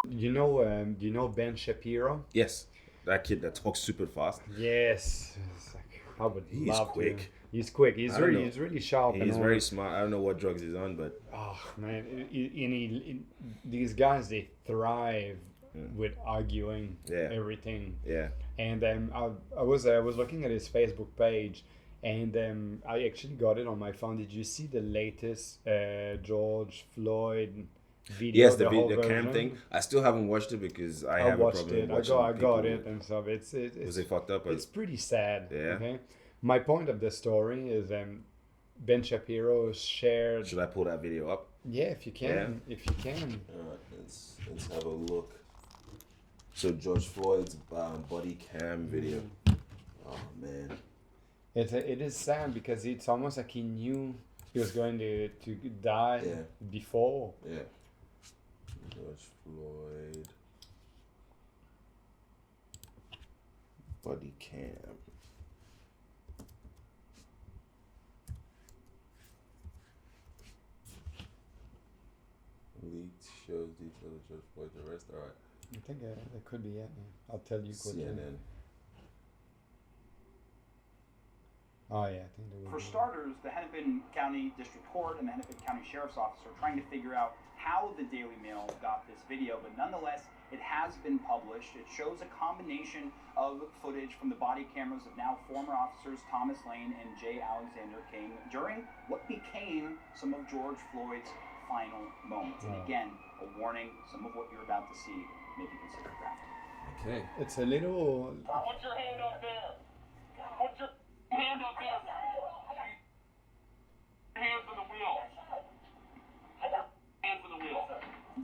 Do you know Ben Shapiro? Yes, that kid that talks super fast. Yes. It's like, I would He's love to. quick. He's quick. He's I don't know. he's really sharp and He's all. very smart. I don't know what drugs he's on, but Oh man, these guys they thrive with arguing Yeah. everything. yeah. And I was looking at his Facebook page, and I actually got it on my phone. Did you see the latest George Floyd video? Yes, the whole video cam version? thing. I still haven't watched it because I I have a watched problem it. I watching got people. it and stuff. Was it fucked up? Or? It's pretty sad. Yeah. Okay. My point of the story is Ben Shapiro shared. Should I pull that video up? Yeah, if you can, if you can. Alright, let's have a look. So George Floyd's body cam video. Oh man. It is sad because it's almost like he knew he was going to die Yeah. before. Yeah. George Floyd body cam. Leaked shows details of George Floyd's arrest. All right. I think that could be it. Yeah. I'll tell you quickly. CNN. Oh yeah, I think that would For be it. starters, the Hennepin County District Court and the Hennepin County Sheriff's Office are trying to figure out how the Daily Mail got this video, but nonetheless, it has been published. It shows a combination of footage from the body cameras of now former officers Thomas Lane and J. Alexander King during what became some of George Floyd's final moments. And again, a warning, some of what you're about to see may be considered graphic. Okay. It's a little. Put your hand up there. Put your hand up there. Hands on the wheel. Hands on the wheel.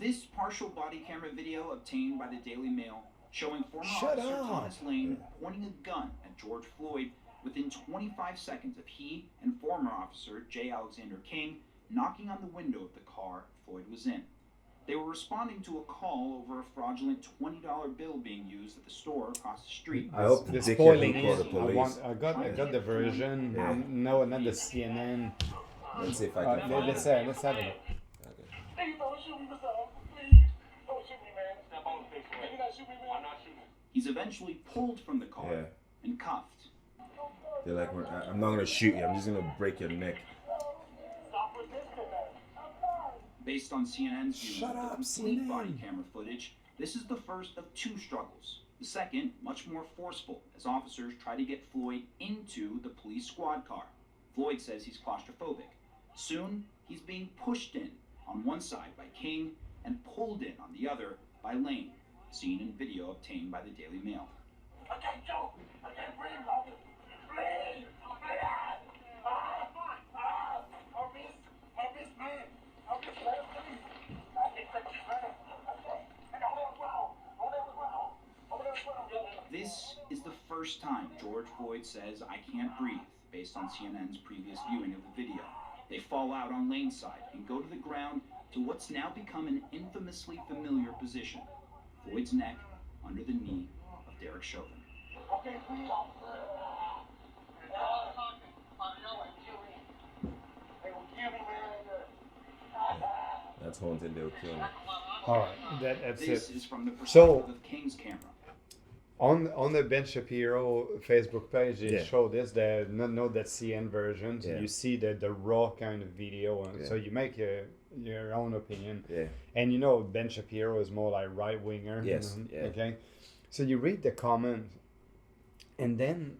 This partial body camera video obtained by the Daily Mail showing former Shut officer up. Thomas Lane pointing a gun at George Floyd within 25 seconds of he and former officer J. Alexander King knocking on the window of the car Floyd was in. They were responding to a call over a fraudulent $20 bill being used at the store across the street. I hope the The dickhead spoiling who called is. the police. I got the version. Yeah. No, not the CNN. Let's see if I can find Let's it. have a look. Okay. Please don't shoot me, Mr. Officer. Please. Don't shoot me, man. Step on the face, man. You're not shooting me, man. I'm not shooting. He's eventually pulled from the car Yeah. and cuffed. They're like, I'm not gonna shoot you. I'm just gonna break your neck. Stop resisting, man. Based on CNN's view Shut of the up, complete CNN. body camera footage, this is the first of two struggles. The second, much more forceful, as officers try to get Floyd into the police squad car. Floyd says he's claustrophobic. Soon, he's being pushed in on one side by King and pulled in on the other by Lane, seen in video obtained by the Daily Mail. I can't go. I can't breathe, officer. Please. Please. Help me. Help me, man. Help me, man. Please. I can't take this, man. And hold on, ground. Hold on, ground. Hold on, ground. This is the first time George Floyd says, "I can't breathe," based on CNN's previous viewing of the video. They fall out on Lane's side and go to the ground to what's now become an infamously familiar position. Floyd's neck under the knee of Derek Chauvin. Okay, please, officer. They will kill me, man. That's haunted. They'll kill me. All right, that's This it. is from the So- perspective of King's camera. On the Ben Shapiro Facebook page, they Yeah. show this. The not that CN version. So Yeah. you see the raw kind of video, and Yeah. so you make your own opinion. Yeah. And Ben Shapiro is more like right winger. Yes, yeah. Okay. So you read the comments, and then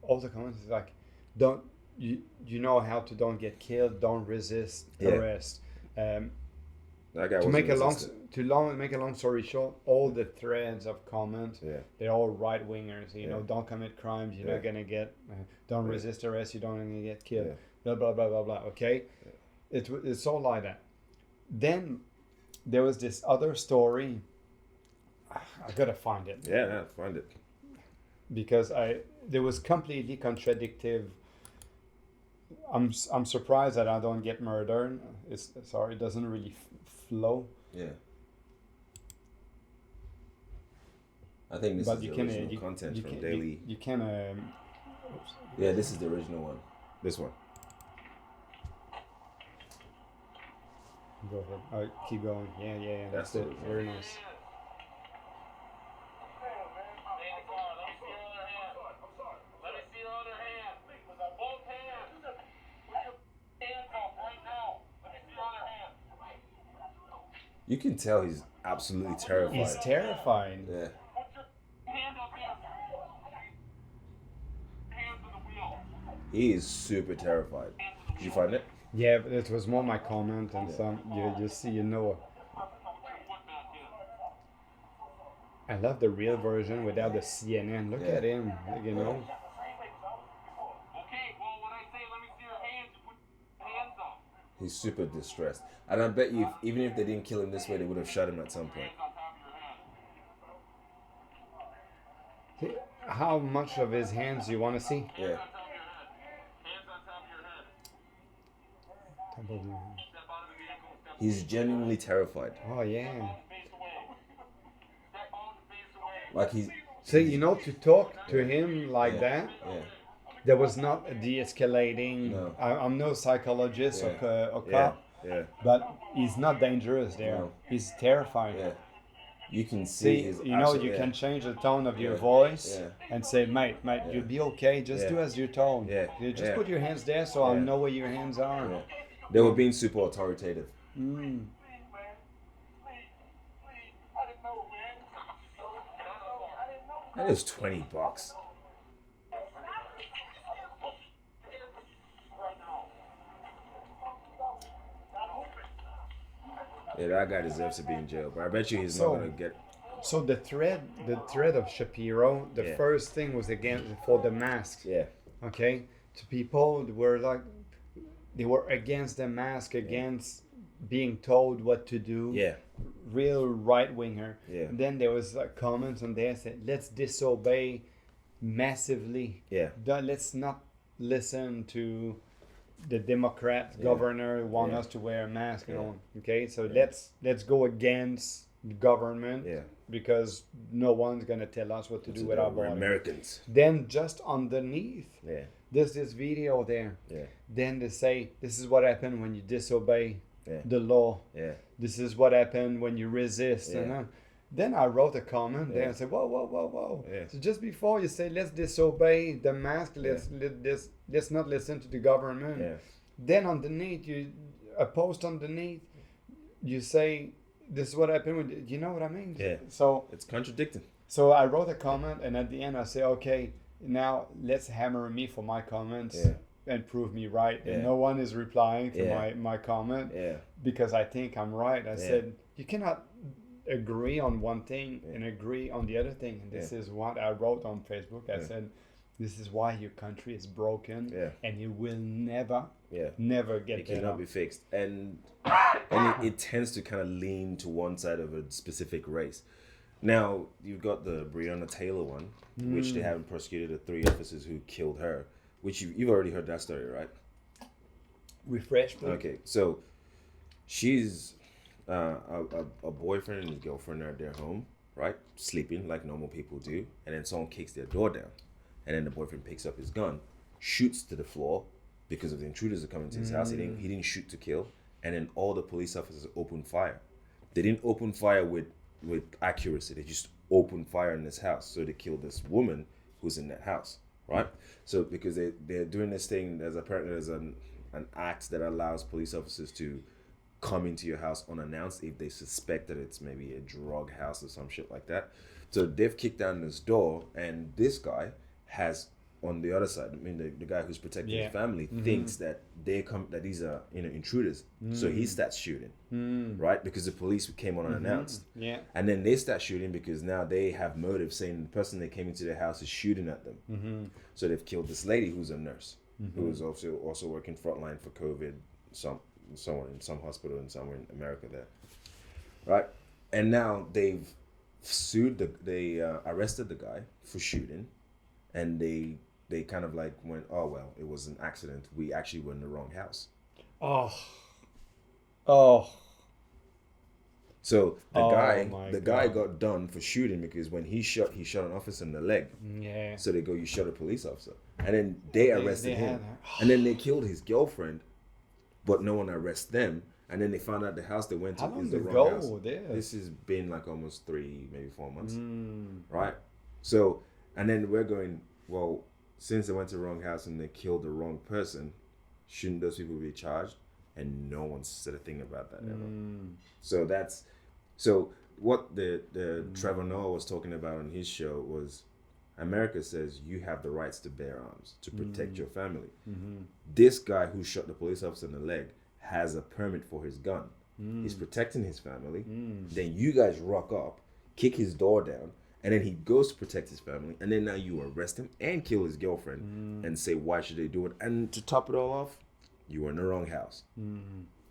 all the comments is like, don't you know how to don't get killed, don't resist Yeah. arrest. That guy To was make make a long story short, all the threads of comments, Yeah. they're all right wingers. You know, Yeah. don't commit crimes, you're Yeah. not gonna get, don't Yeah. resist arrest, you don't gonna get killed. Yeah. Blah blah blah blah blah. Okay, it's all like that. Then there was this other story. I gotta find it Yeah, find it. because there was completely contradictive. I'm surprised that I don't get murdered. It doesn't really flow. Yeah. I think this But is you the can original content you from can, Daily. You can Yeah, this is the original one. This one. go ahead. All right, keep going. Yeah. That's That's it. the Very nice. You can tell he's absolutely terrified. He's terrified. Yeah. Put your hand up here. Hands on the wheel. He is super terrified. Did you find it? Yeah, but it was more my comment and some. You see, you know. I love the real version without the CNN. Look Yeah. at him, like, you know. Okay, well, when I say let me see your hands, you put your hands up. He's super distressed. And I bet you, even if they didn't kill him this way, they would have shot him at some point. Hands on top of your head. How much of his hands do you want to see? Yeah. On top of your head. Hands on top of your head. Step out of the vehicle. Step He's genuinely terrified. Oh yeah. face away. Step on the face away. Like he's. See, you know, to talk to him like Yeah. that, Yeah. there was not a de-escalating. No. I'm no psychologist Yeah. or Yeah. cop, Yeah. but he's not dangerous there. No. He's terrifying. Yeah. You can see See, his. you know, you yeah. can change the tone of your Yeah. voice Yeah. and say, mate, Yeah. you'll be okay. Just Yeah. do as you're told. Yeah. You just Yeah. put your hands there so I'll Yeah. know where your hands are. Yeah. They were being super authoritative. Mm. Please, man. Please. I didn't know, man. I didn't know. That is $20. Yeah, that guy deserves to be in jail, but I bet you he's So- not gonna get. So the thread of Shapiro, the Yeah. first thing was again for the masks. Yeah. Okay, to people that were like, they were against the mask, against being told what to do. Yeah. Real right winger. Yeah. And then there was like comments on there said, let's disobey massively. Yeah. Let's not listen to the Democrat governor who want Yeah. us to wear a mask and Yeah. all. Okay, so Yeah. let's go against the government Yeah. because no one's gonna tell us what to do with our We're body. Americans. Then just underneath, Yeah. there's this video there. Yeah. Then they say this is what happened when you disobey Yeah. the law. Yeah. This is what happened when you resist. Yeah. And then I wrote a comment there Yeah. and said, whoa. Yeah. So just before you say let's disobey the mask, let's not listen to the government. Yeah. Then underneath a post underneath, you say this is what happened when you know what I mean? Yeah. So It's contradicting. so I wrote a comment and at the end I say, okay, now let's hammer me for my comments Yeah. and prove me right. Yeah. And no one is replying to Yeah. my comment Yeah. because I think I'm right. I said you cannot agree on one thing and agree on the other thing. And this is what I wrote on Facebook. I said this is why your country is broken Yeah. and you will never Yeah. get It cannot better. be fixed, and it tends to kind of lean to one side of a specific race. Now you've got the Breonna Taylor one, which they haven't prosecuted the 3 officers who killed her. Which you've already heard that story, right? Refresh, please. Okay, so she's a boyfriend and his girlfriend are at their home, right, sleeping like normal people do, and then someone kicks their door down, and then the boyfriend picks up his gun, shoots to the floor because of the intruders that come into his house. He didn't shoot to kill, and then all the police officers opened fire. They didn't open fire with accuracy. They just opened fire in this house, so they killed this woman who's in that house, right? So because they're doing this thing, there's an act that allows police officers to come into your house unannounced if they suspect that it's maybe a drug house or some shit like that. So they've kicked down this door, and this guy has on the other side, I mean the guy who's protecting his family thinks that that these are intruders. So he starts shooting, right? Because the police came on unannounced. Yeah. And then they start shooting because now they have motive, saying the person that came into their house is shooting at them. So they've killed this lady who's a nurse, who is also working frontline for COVID, somewhere in some hospital and somewhere in America there, right? And now they've they arrested the guy for shooting, and they kind of like went, oh well, it was an accident. We actually were in the wrong house. Oh. So the Oh guy God. got done for shooting because when he shot an officer in the leg. Yeah. So they go, you shot a police officer, and then they arrested they him, had her. and then they killed his girlfriend, but no one arrested them. And then they found out the house they went to How long is the ago wrong house. this? This has been like almost 3, maybe 4 months, Mm. right? So, and then we're going, well, since they went to the wrong house and they killed the wrong person, shouldn't those people be charged? And no one said a thing about that ever. So So what the Trevor Noah was talking about on his show was, America says you have the rights to bear arms to protect your family. This guy who shot the police officer in the leg has a permit for his gun. He's protecting his family. Then you guys rock up, kick his door down, and then he goes to protect his family. And then now you arrest him and kill his girlfriend and say, why should they do it? And to top it all off, you were in the wrong house.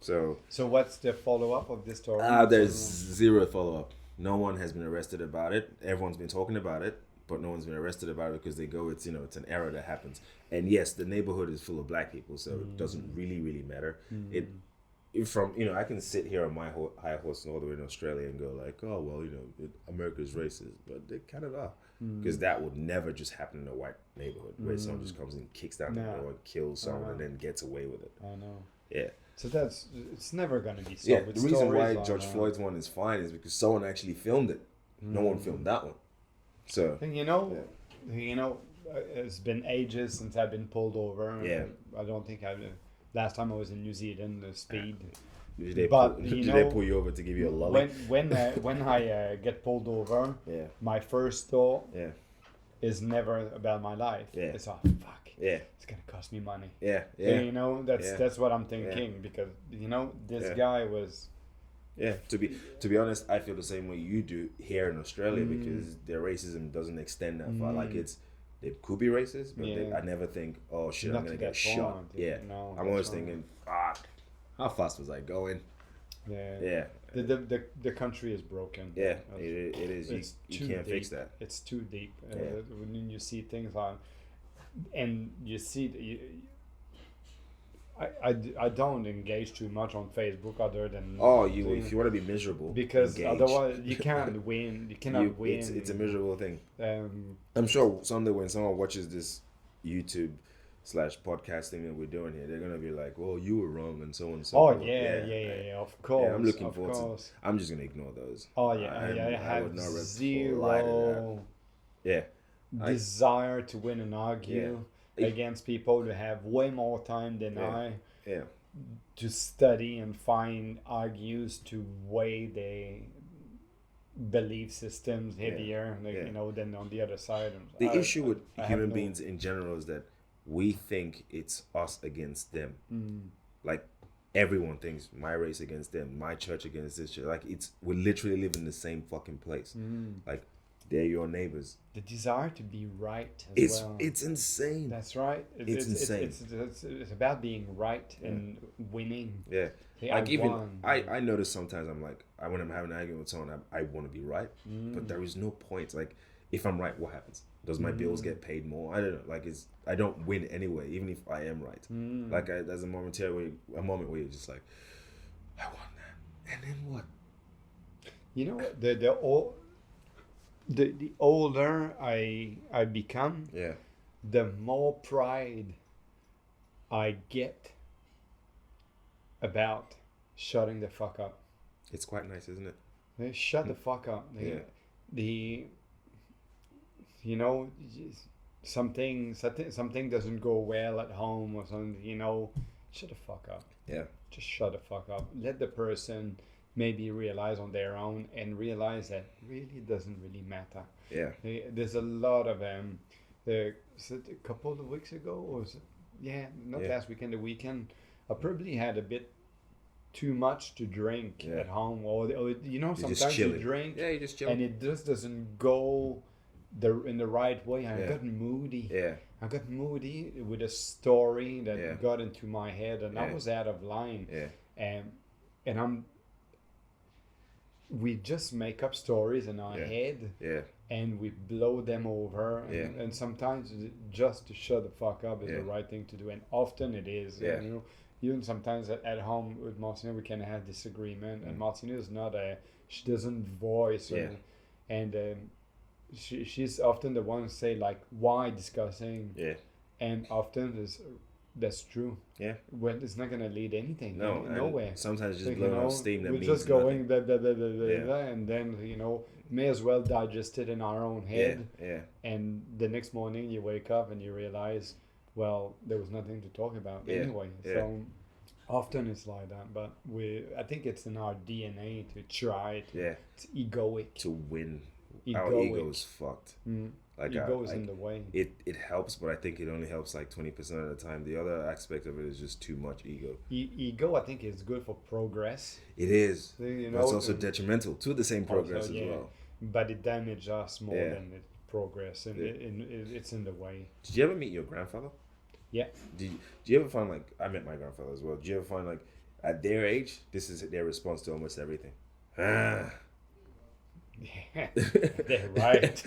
So what's the follow-up of this story? there's zero follow-up. No one has been arrested about it. Everyone's been talking about it, but no one's been arrested about it because they go, it's an error that happens. And yes, the neighborhood is full of black people, so it doesn't really matter. I can sit here on my high horse all the way in Australia and go like, oh well, America's racist, but they kind of are, because that would never just happen in a white neighborhood where someone just comes and kicks down the door and kills someone and then gets away with it. I know. Yeah. So it's never gonna be so. Yeah. The reason why George Floyd's one is fine is because someone actually filmed it. No one filmed that one. So. And it's been ages since I've been pulled over. Yeah. I don't think last time I was in New Zealand, the speed. Did they pull you over to give you a lolly? When I get pulled over, my first thought is never about my life. Yeah. It's fuck. Yeah. It's gonna cost me money. Yeah. That's what I'm thinking because this guy was. Yeah, to be honest, I feel the same way you do here in Australia because their racism doesn't extend that far. Like they could be racist, but I never think, oh shit, I'm gonna get shot. Yeah, no, I'm always thinking, fuck, how fast was I going? Yeah. The country is broken. Yeah, it is. You can't fix that. It's too deep. When you see things on, and you see. I don't engage too much on Facebook other than if you want to be miserable because engage. Otherwise you can't win. You cannot win. It's a miserable thing. I'm sure someday when someone watches this YouTube / podcast thing that we're doing here, they're gonna be like, "Well, you were wrong," and so on and so forth. Of course. Yeah, I'm looking forward to. I'm just gonna ignore those. I have zero desire to win and argue. Against people who have way more time than I to study and find argues to weigh their belief systems heavier than on the other side. The issue with human beings in general is that we think it's us against them. Like everyone thinks my race against them, my church against this church. Like we literally live in the same fucking place. Like they're your neighbors. The desire to be right it's insane. That's right. It's insane. It's about being right and winning. Yeah. I notice sometimes I'm like, when I'm having an argument with someone, I want to be right, but there is no point. Like, if I'm right, what happens? Does my bills get paid more? I don't know. Like, I don't win anyway, even if I am right. Like, there's a moment where you're just like, I won that, and then what? You know what? The older I become, the more pride I get about shutting the fuck up. It's quite nice, isn't it? Shut the fuck up. Something doesn't go well at home or something. Shut the fuck up. Yeah. Just shut the fuck up. Let the person maybe realize on their own and realize that really doesn't really matter. Yeah. There's a lot of a couple of weeks ago, or last weekend, the weekend, I probably had a bit too much to drink at home, or sometimes you drink, you just chill, and it just doesn't go in the right way. I got moody. Yeah. I got moody with a story that got into my head, and I was out of line. Yeah. And we just make up stories in our head, and we blow them over. And sometimes just to shut the fuck up is the right thing to do, and often it is. Yeah. Even sometimes at home with Martina, we can have disagreement, and Martina is not she doesn't voice, she's often the one who say like, why discussing? And often that's true. Yeah. Well, it's not gonna lead anything. Nowhere. Sometimes just blowing off steam that we're means just going nothing. And then may as well digest it in our own head. Yeah. And the next morning you wake up and you realize, well, there was nothing to talk about anyway. So Often it's like that, but I think it's in our DNA to try to. Yeah. It's egoic. To win. Egoic. Our ego is fucked. Like ego is in the way. It helps, but I think it only helps like 20% of the time. The other aspect of it is just too much ego. Ego, I think, is good for progress. It is. You But it's also detrimental to the same progress also, as well. But it damages us more than it progress, and it's in the way. Did you ever meet your grandfather? Yeah. Do you ever find, like, I met my grandfather as well. Do you ever find, like, at their age, this is their response to almost everything? Yeah, they're right.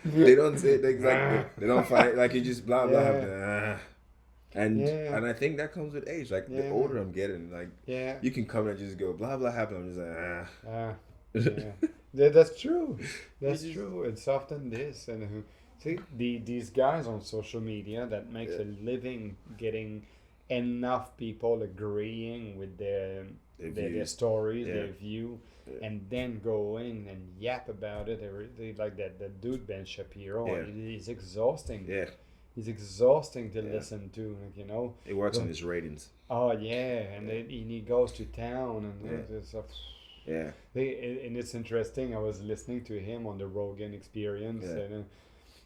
They don't say it exactly. They don't find it, like, you just blah blah. And I think that comes with age. Like, the older I'm getting, like, you can come and just go blah blah happen. I'm just like Yeah, that's true. That's true. It's often this, and see these guys on social media that makes a living getting enough people agreeing with their stories, their view, and then going and yap about it. They like that. The dude Ben Shapiro, he's exhausting. Yeah. He's exhausting to listen to, you know. It works on his ratings. Oh yeah, and he goes to town and stuff. Yeah. And it's interesting. I was listening to him on the Rogan Experience,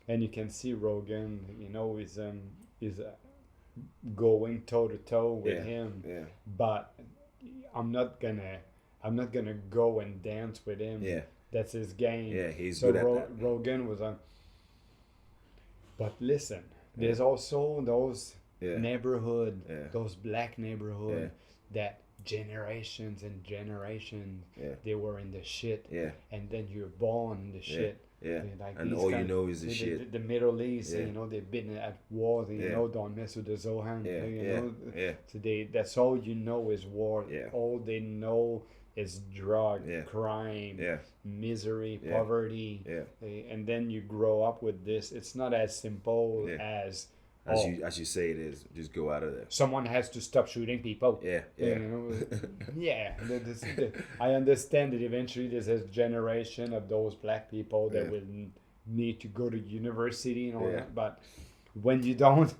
and you can see Rogan, you know, is going toe to toe with him. Yeah. But I'm not gonna go and dance with him. Yeah. That's his game. Yeah, he's so good at that. Rogan was on. But listen, there's also those neighborhood, those black neighborhood that generations and generations they were in the shit. Yeah. And then you're born in the shit. Yeah. Like and all you know is the shit. The Middle East, you know, they've been at war. You know, don't mess with the Zohan. You know, so that's all you know is war. Yeah. All they know is drug, crime, misery, poverty. Yeah. And then you grow up with this. It's not as simple as you say it is. Just go out of there. Someone has to stop shooting people. Yeah. You know, I understand that eventually there's a generation of those black people that will need to go to university and all that. But when you don't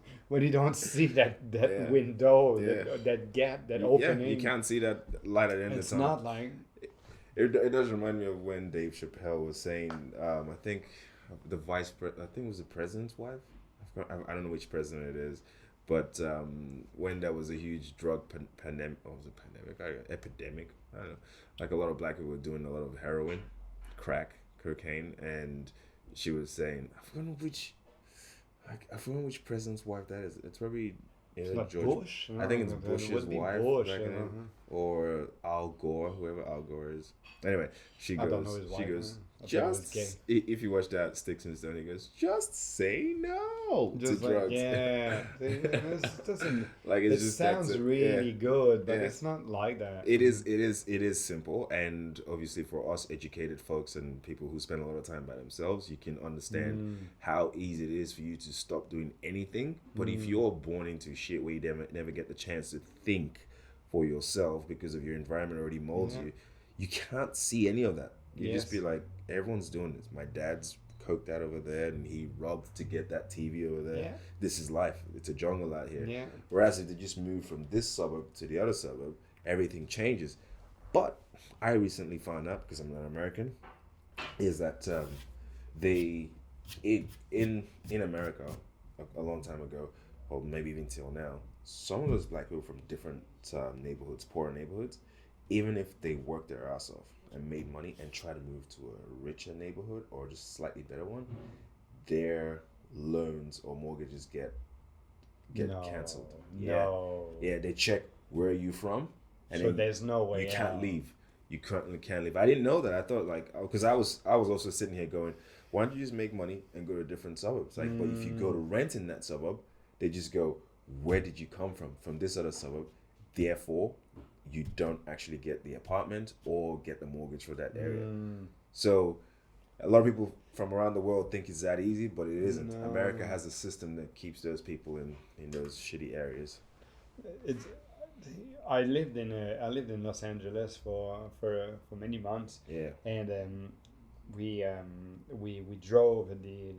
see that window, that gap, that opening, you can't see that light at the end of the tunnel. It's not like. It does remind me of when Dave Chappelle was saying, I think it was the president's wife. I don't know which president it is, but when there was a huge drug pandemic, epidemic, I don't know, like a lot of black people were doing a lot of heroin, crack, cocaine, and she was saying, I forgot which president's wife that is. It's probably like George Bush. I think it's Bush's wife, or Al Gore, whoever Al Gore is. Anyway, she goes, just if you watch that Sticks and Stone, he goes, just say no to drugs. Yeah, it doesn't. Like it sounds really good, but it's not like that. It is simple, and obviously for us educated folks and people who spend a lot of time by themselves, you can understand how easy it is for you to stop doing anything. But if you're born into shit where you never get the chance to think for yourself because of your environment already molds you can't see any of that. You just be like, everyone's doing this. My dad's coked out over there and he robbed to get that TV over there. This is life. It's a jungle out here. Whereas if they just move from this suburb to the other suburb, everything changes. But I recently found out, because I'm not American, is that in America a long time ago, or maybe even till now, some of those black people from different neighborhoods, poorer neighborhoods, even if they worked their ass off and made money and try to move to a richer neighborhood or just slightly better one, their loans or mortgages get canceled. They check where are you from, and so there's no way you can't leave. You currently can't leave. I didn't know that. I thought, like, because I was also sitting here going, why don't you just make money and go to different suburbs? Like, but if you go to rent in that suburb, they just go, where did you come from? From this other suburb. Therefore, you don't actually get the apartment or get the mortgage for that area. So a lot of people from around the world think it's that easy, but it isn't. No. America has a system that keeps those people in those shitty areas. I lived in Los Angeles for many months. Yeah. And we drove the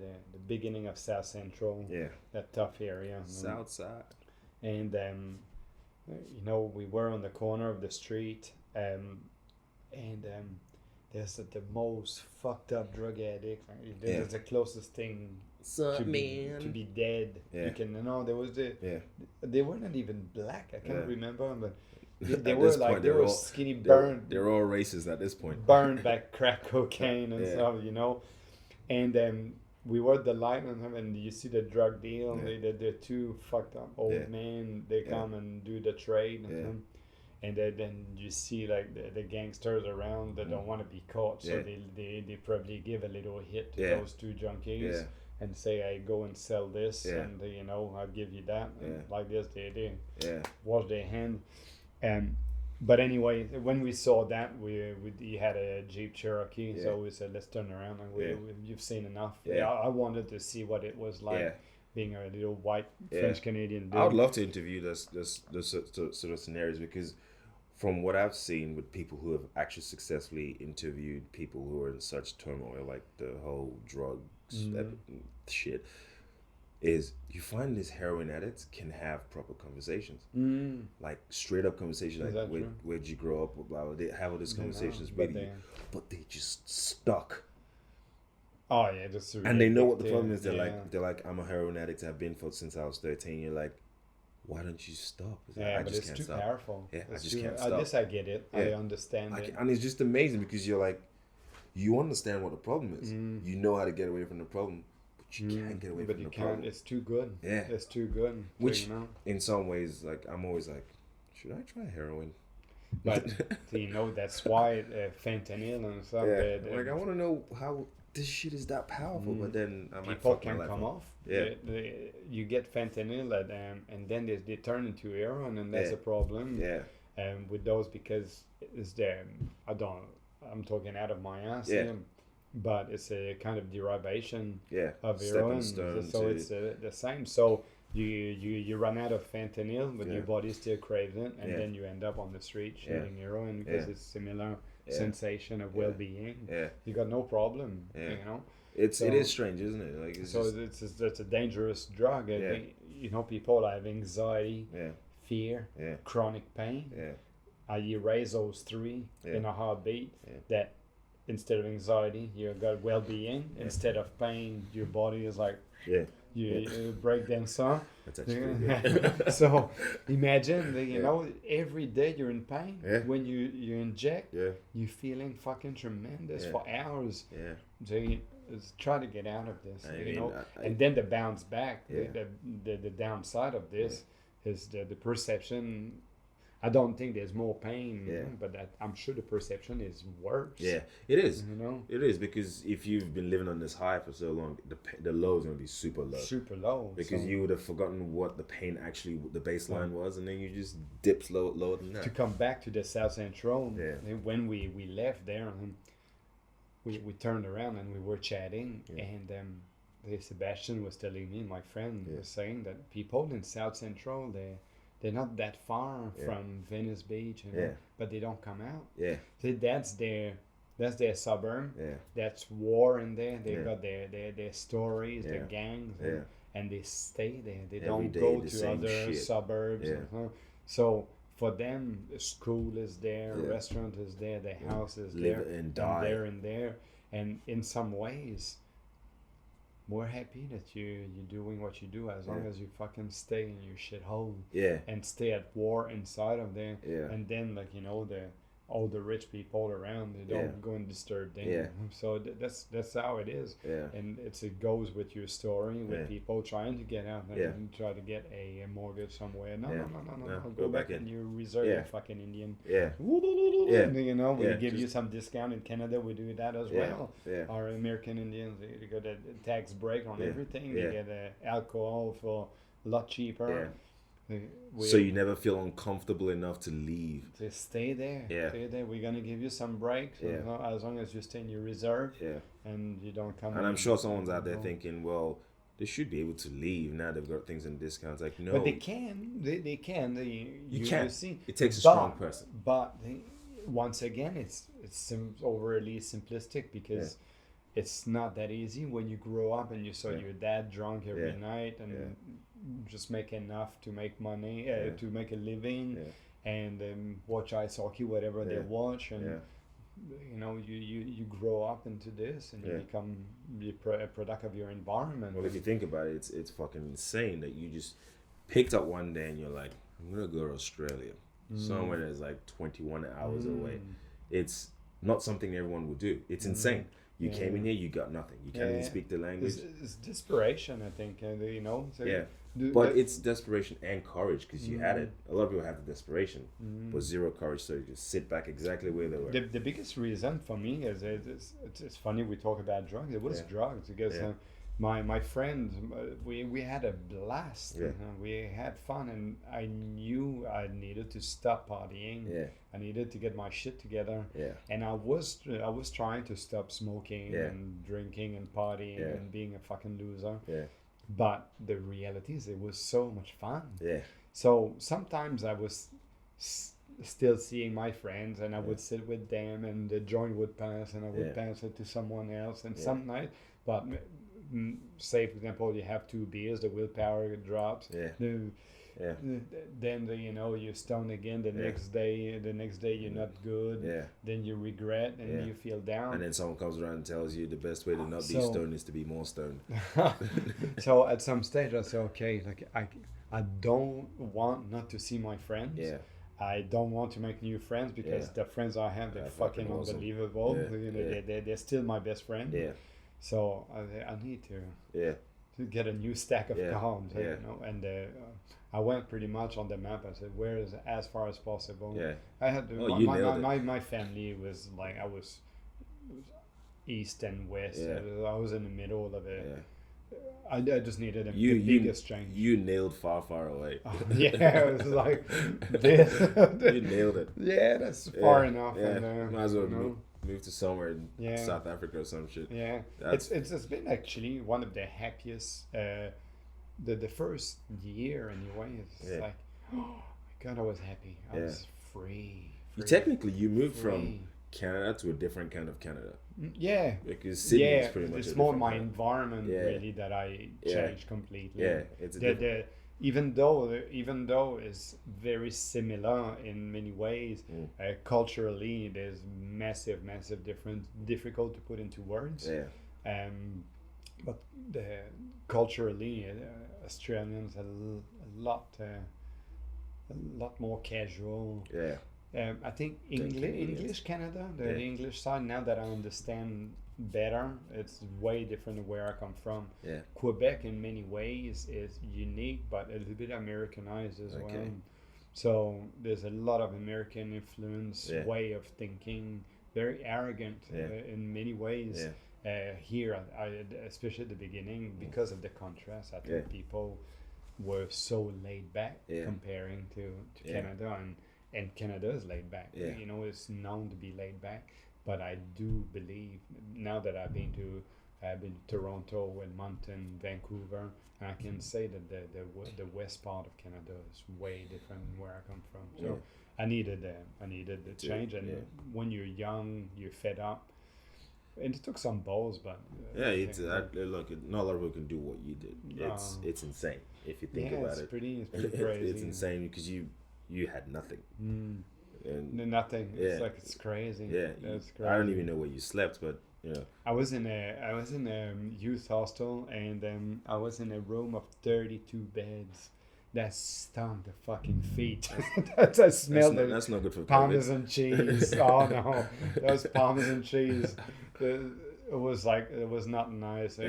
beginning of South Central. Yeah. That tough area. South side. and you know, we were on the corner of the street, and there's the most fucked up drug addict. There's the closest thing to be dead. Yeah. You can, there was they were not even black. I can't remember, but they At were this like point, they were all- skinny, they're- burned. They're all racist at this point. Burned by crack cocaine and Yeah. stuff, you know. And we were at the light on him, and you see the drug deal. Yeah. They're two fucked up old men. They come and do the trade. And then you see like the gangsters around that don't want to be caught, so they probably give a little hit to those two junkies and say, "I go and sell this, and you know, I'll give you that." And like this, they wash their hand. But anyway, when we saw that, he had a Jeep Cherokee, so we said, "Let's turn around." And you've seen enough. I wanted to see what it was like being a little white French Canadian dude. I would love to interview this sort of scenarios, because from what I've seen with people who have actually successfully interviewed people who are in such turmoil, like the whole drugs shit, is you find these heroin addicts can have proper conversations, like straight up conversations, like where'd you grow up, blah, blah, they have all these conversations with you, but they just stuck. Oh yeah, just really, and they know what the problem is. They're like, I'm a heroin addict. I've been for since I was 13. You're like, why don't you stop? It's like, I but just it's can't too stop. powerful. Yeah, It's I just too, can't stop. At least I get it. I understand it. And it's just amazing, because you're like, you understand what the problem is. You know how to get away from the problem, but you can't get away from the problem. It's too good. Yeah, it's too good. Which, you know? In some ways, like, I'm always like, should I try heroin? But you know, that's why fentanyl and stuff. Like, I want to know how this shit is that powerful, but then I might people fuck my can life come up. off. Yeah, you get fentanyl and then they turn into heroin, and that's a problem. Yeah, with those, because it's I'm talking out of my ass. But it's a kind of derivation of heroin, so it's the same. So you run out of fentanyl, but your body still craves it, and then you end up on the street shooting heroin because it's similar sensation of well-being. You got no problem. You know, it is strange, isn't it? Like, it's a dangerous drug. You know, people have anxiety, fear, chronic pain. I erase those three in a heartbeat. That instead of anxiety, you got well-being. Instead of pain, your body is like you break down some. That's actually good. So imagine that, you know, every day you're in pain. When you inject, you're feeling fucking tremendous for hours. So you try to get out of this, you know. And then the bounce back, the downside of this is the perception. I don't think there's more pain, but I'm sure the perception is worse. Yeah, it is. You know, it is, because if you've been living on this high for so long, the low is going to be super low. Super low. Because you would have forgotten what the pain actually, the baseline was, and then you just dip lower than that. To come back to the South Central, when we left there, we turned around and we were chatting, and Sebastian was telling me, my friend was saying that people in South Central, they're not that far from Venice Beach, you know, but they don't come out. So that's their suburb. That's war in there. They got their stories, their gangs, and they stay there. They don't go to other suburbs. So for them, the school is there, restaurant is there, the house is there, and die. And there. And in some ways, we're happy that you're doing what you do, as long as you fucking stay in your shithole and stay at war inside of there. And then, like, you know, all the rich people around, they don't go and disturb them. So that's how it is. And it goes with your story, with people trying to get out and try to get a mortgage somewhere. No. Go back in your reserve, you fucking Indian. You know, we give you some discount in Canada. We do that as well. Our American Indians, they got a tax break on everything. They get alcohol for a lot cheaper. So you never feel uncomfortable enough to leave. To stay there. Stay there. We're gonna give you some breaks, as long as you stay in your reserve. And you don't come. And I'm sure someone's out there thinking, well, they should be able to leave now. They've got things in discounts. Like, no, but they can. They can. You can. You see, it takes a strong person. But once again, it's overly simplistic, because it's not that easy when you grow up and you saw your dad drunk every night and just make enough to make money, to make a living, and watch ice hockey, whatever they watch, and you know, you grow up into this, and you become a product of your environment. Well, if you think about it, it's fucking insane that you just picked up one day and you're like, I'm gonna go to Australia, somewhere that's like 21 hours away. It's not something everyone would do. It's insane. You came in here, you got nothing. You can't even speak the language. It's desperation, I think. You know. So but it's desperation and courage, because you had it. A lot of people have the desperation, but zero courage, so you just sit back exactly where they were. The biggest reason for me is it's funny we talk about drugs. It was drugs, because my friends, we had a blast. We had fun, and I knew I needed to stop partying. I needed to get my shit together. And I was trying to stop smoking and drinking and partying and being a fucking loser. But the reality is, it was so much fun. So sometimes I was still seeing my friends, and I would sit with them, and the joint would pass, and I would pass it to someone else. And some night, but say for example, you have 2 beers, the willpower drops. Then you know, you're stoned again. The next day you're not good. Then you regret, and you feel down. And then someone comes around and tells you the best way to not be stoned is to be more stoned. So at some stage I say, okay, like I don't want not to see my friends. I don't want to make new friends, because the friends I have, they're fucking awesome. Unbelievable. You know, they're still my best friend. So I need to get a new stack of calms. You know, and I went pretty much on the map. I said, where is as far as possible. I had my family was like, I was east and west. I was in the middle of it. I just needed the biggest change. You nailed far away. It was like this. You nailed it. Yeah, that's far enough. And, might as well move to somewhere in South Africa or some shit. It's been actually one of the happiest. The first year anyway. It's like, oh my god, I was happy. I was free. Technically, you moved from Canada to a different kind of Canada. Because Sydney is pretty much. It's more my environment really that I changed completely. It's even though it's very similar in many ways, culturally there's massive difference, difficult to put into words. But culturally, Australians are a lot more casual. I think English Canada, the English side, now that I understand better, it's way different than where I come from. Quebec in many ways is unique, but a little bit Americanized as well. So there's a lot of American influence, way of thinking, very arrogant in many ways. Here, especially at the beginning, because of the contrast, I think people were so laid back comparing to Canada, and Canada is laid back. You know, it's known to be laid back. But I do believe, now that I've been to Toronto, Edmonton, Vancouver, I can say that the west part of Canada is way different than where I come from. So I needed the change. And when you're young, you're fed up. And it took some balls, but look, not a lot of people can do what you did. It's insane if you think about it. It's pretty crazy. It's insane because you had nothing. And nothing. It's like, it's crazy. It's crazy. I don't even know where you slept, but you know. I was in a youth hostel, and I was in a room of 32 beds. That stunk the fucking feet. I smelled it. That's not good for Parmesan cheese. Oh no, that was Parmesan cheese. It was not nice.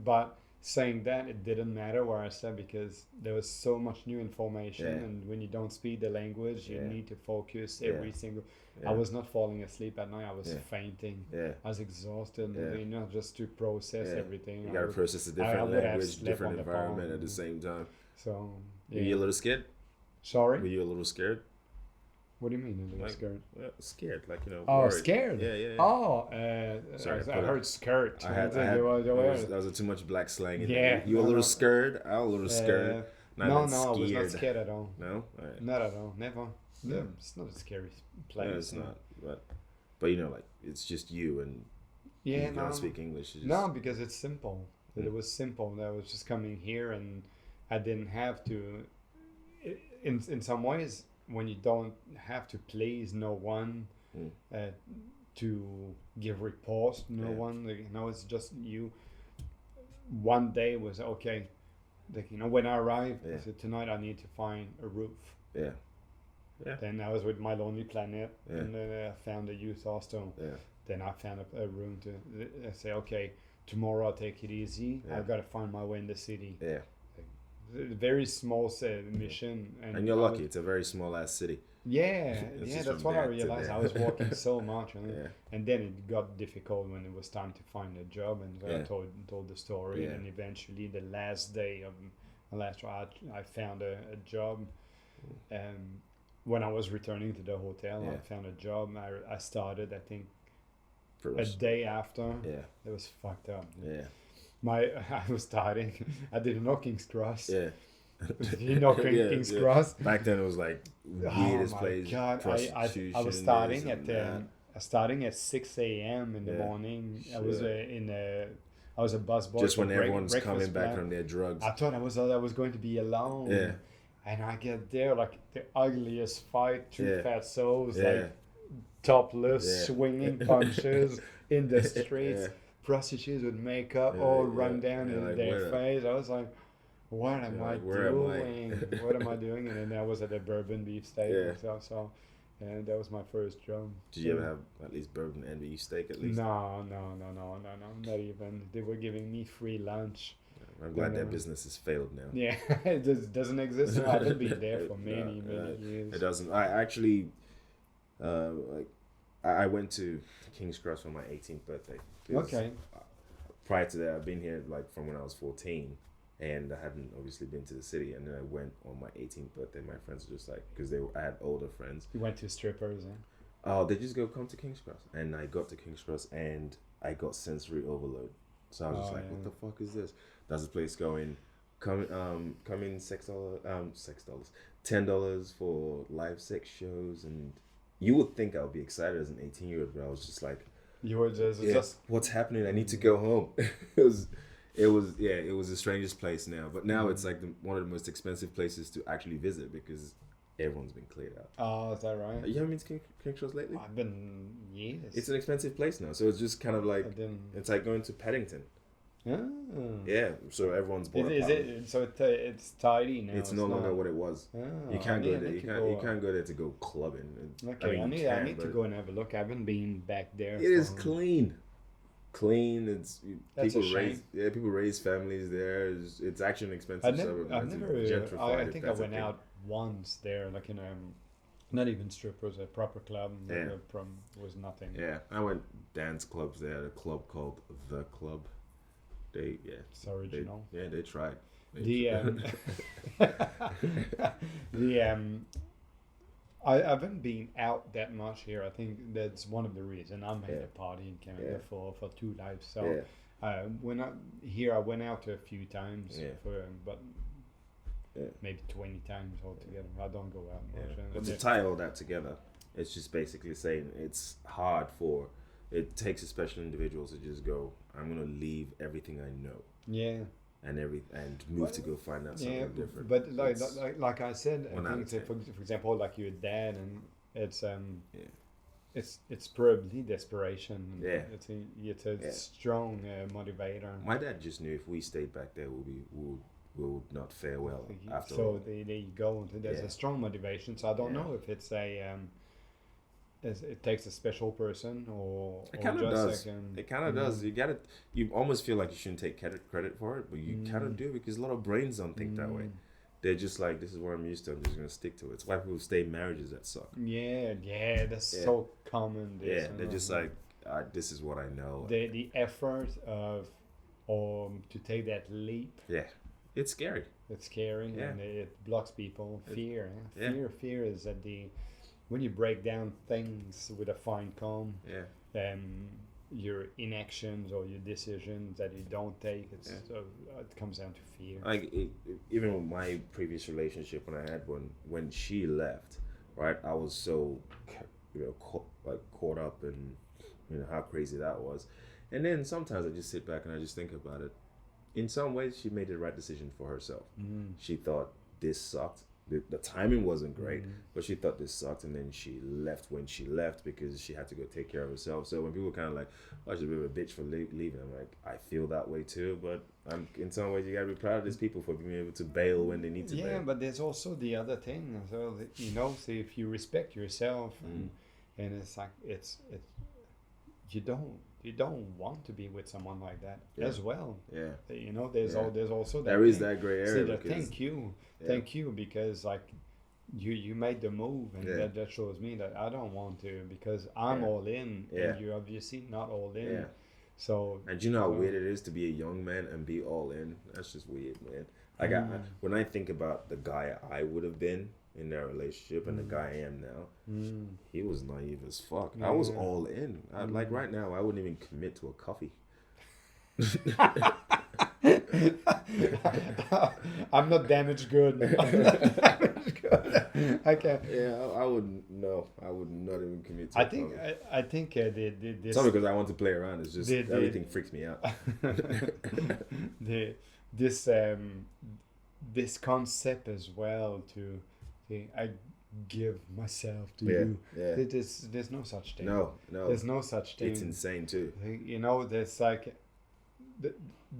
But saying that, it didn't matter where I sat, because there was so much new information, and when you don't speak the language, you need to focus every single. I was not falling asleep at night. I was fainting. I was exhausted. You know, just to process everything. You gotta process a different language, different environment at the same time. So. Were you a little scared? Sorry? Were you a little scared? What do you mean, a little scared? Well, scared, like, you know. Oh, worried. Scared? Yeah. Oh, sorry, I heard skirt. That was too much black slang. You were a little scared? I was a little scared. No, I was not scared at all. No? All right. Not at all, never. It's not a scary place. No, it's not. But you know, like, it's just you and Yeah, you can't speak English. No, because it's simple. It was simple. I was just coming here, and I didn't have to. In some ways, when you don't have to please no one, to give reports, no one. Like, it's just you. One day was okay. Like, when I arrived, I said, tonight I need to find a roof. Yeah. Yeah. Then I was with My Lonely Planet, Yeah. and then I found a youth hostel. Yeah. Then I found a room to say, okay, tomorrow I'll take it easy. Yeah. I've got to find my way in the city. Yeah. Very small mission. And you're lucky. It's a very small ass city. Yeah, just that's from what I there to realized. there. I was walking so much, Yeah. and then it got difficult when it was time to find a job, and so I told the story, and eventually the last day of my last trial, I found a job. When I was returning to the hotel, I found a job. I started, I think, a day after. Yeah. It was fucked up. Yeah. I was starting. I didn't know King's Cross. Yeah. You know King's Cross. Back then it was like weirdest place. God, I was starting at 6 a.m. in the morning. I was I was a busboy. Just when everyone's coming back plan. from their drugs. I thought I was going to be alone. Yeah. And I get there like the ugliest fight, two fat souls, like topless, swinging punches in the streets. Prostitutes with makeup all run down in like, their face. I was like, what am I doing? What am I doing? And then I was at a bourbon beefsteak. So, and that was my first job. Did you ever have at least bourbon and beefsteak at least? No, not even. They were giving me free lunch. I'm glad that business has failed now. Yeah, it just doesn't exist. I haven't been there for many years. It doesn't. I actually, I went to King's Cross for my 18th birthday. Okay. Prior to that, I've been here like from when I was 14, and I hadn't obviously been to the city. And then I went on my 18th birthday. My friends were just like, because I had older friends. You went to strippers, eh? Oh, they just come to King's Cross, and I got to King's Cross, and I got sensory overload. So I was just like, what the fuck is this? There's a place going, come in $10 for live sex shows, and you would think I would be excited as an 18-year-old, but I was just like, you were just what's happening? I need to go home. it was the strangest place now, but now it's like one of the most expensive places to actually visit because everyone's been cleared out. Oh, is that right? You haven't been to King's Cross lately? I've been years. It's an expensive place now, so it's just kind of like it's like going to Paddington. Oh. Yeah, so everyone's bought Is it so it's tidy now? It's no longer what it was. Oh, you can't go there. You can't go there to go clubbing. Okay, I need to go and have a look. I haven't been back there. It is clean. It's That's people raise families there. It's actually an expensive suburb. I think I went out once there, like in not even strippers, a proper club. Was nothing. Yeah, I went dance clubs there. A club called The Club. It's original. They tried. I haven't been out that much here. I think that's one of the reasons. I'm at a party in Canada for 2 lives. So when I went out a few times, but maybe 20 times altogether. I don't go out much. But to tie all that together, it's just basically saying it's hard for. It takes a special individual to just go, I'm gonna leave everything I know. Yeah. And move to go find out something different. But like I said, I think for example, like your dad, and it's probably desperation. Yeah. It's a strong motivator. My dad just knew if we stayed back there, we would not fare well after so all. There you go. There's a strong motivation. So I don't know if it's it takes a special person or it kind of does. It kind of does. You almost feel like you shouldn't take credit for it, but you kind of do because a lot of brains don't think that way. They're just like, this is what I'm used to. I'm just gonna stick to it. It's why people stay in marriages that suck. Yeah, that's so common. They're just like, this is what I know. The effort of to take that leap. Yeah, it's scary. It's scary, and it blocks people. Fear is at the. When you break down things with a fine comb, your inactions or your decisions that you don't take, it comes down to fear. Like even with my previous relationship, when I had one, when she left, right, I was so caught up in you know, how crazy that was. And then sometimes I just sit back and I just think about it. In some ways, she made the right decision for herself. She thought this sucked. The timing wasn't great, but she thought this sucked, and then she left when she left because she had to go take care of herself. So when people kind of like, oh, she's a bit of a bitch for leaving, I'm like, I feel that way too, but in some ways you gotta be proud of these people for being able to bail when they need to bail. Yeah, but there's also the other thing as well, that, you know, so if you respect yourself and it's like, it's you don't want to be with someone like that as well. Yeah. You know, there's also that. There is that gray area. So thank you, because like you made the move, and that shows me that I don't want to, because I'm all in, and you're obviously not all in. Yeah. So. And you know how weird it is to be a young man and be all in. That's just weird, man. Like when I think about the guy I would have been in that relationship and the guy I am now, he was naive as fuck. I was all in. Like right now, I wouldn't even commit to a coffee. I'm not damaged good. I can't. Yeah, I would not even commit to. I think this. It's not because I want to play around. It's just everything freaks me out. This concept as well to. I give myself to you. Yeah. There's no such thing. No. There's no such thing. It's insane too. You know, there's like,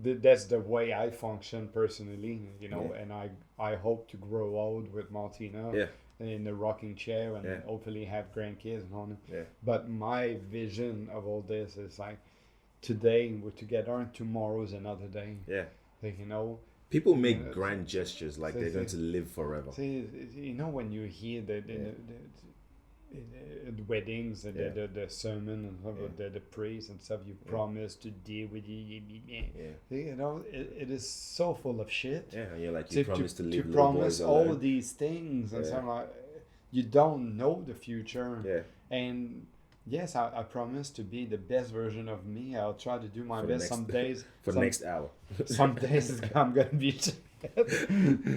that's the way I function personally. You know, and I hope to grow old with Martina. Yeah. In the rocking chair and hopefully have grandkids and all that. Yeah. But my vision of all this is like, today we're together and tomorrow's another day. Yeah. Like, you know. People make grand gestures like they're going to live forever. See, you know, when you hear the weddings, the sermon and stuff, the priest and stuff, you promise to deal with you. You know, it is so full of shit. Yeah, and you're like, you promise to leave little promise boys all these things and stuff like, you don't know the future. Yeah. And yes, I promise to be the best version of me. I'll try to do my best some days. For the next hour. Some days I'm going to be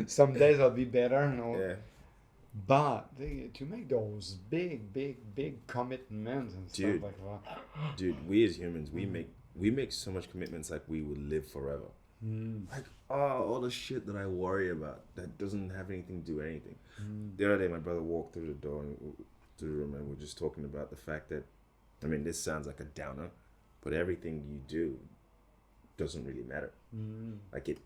some days I'll be better. You know? Yeah. But to make those big commitments and stuff like that. Dude, we as humans, we make so much commitments like we would live forever. Like, all the shit that I worry about that doesn't have anything to do with anything. The other day, my brother walked through the door to the room, and we're just talking about the fact that, I mean, this sounds like a downer, but everything you do doesn't really matter. Like, it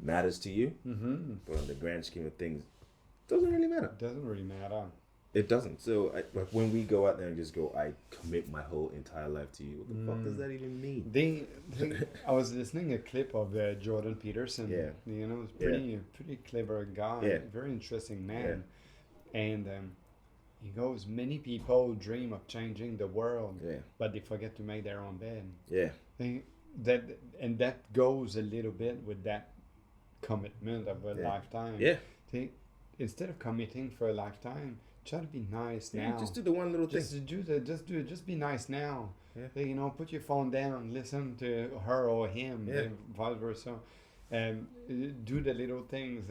matters to you, but on the grand scheme of things, it doesn't really matter. It doesn't really matter. It doesn't. So when we go out there and just go, I commit my whole entire life to you, what the fuck does that even mean? I was listening to a clip of Jordan Peterson. Yeah. You know, he's pretty clever guy. Yeah. Very interesting man. Yeah. And he goes, many people dream of changing the world, but they forget to make their own bed. Yeah. That goes a little bit with that commitment of a lifetime. Yeah. Instead of committing for a lifetime, try to be nice now. Just do the one little thing. Just be nice now. Yeah. You know, put your phone down, listen to her or him, vice versa, and do the little things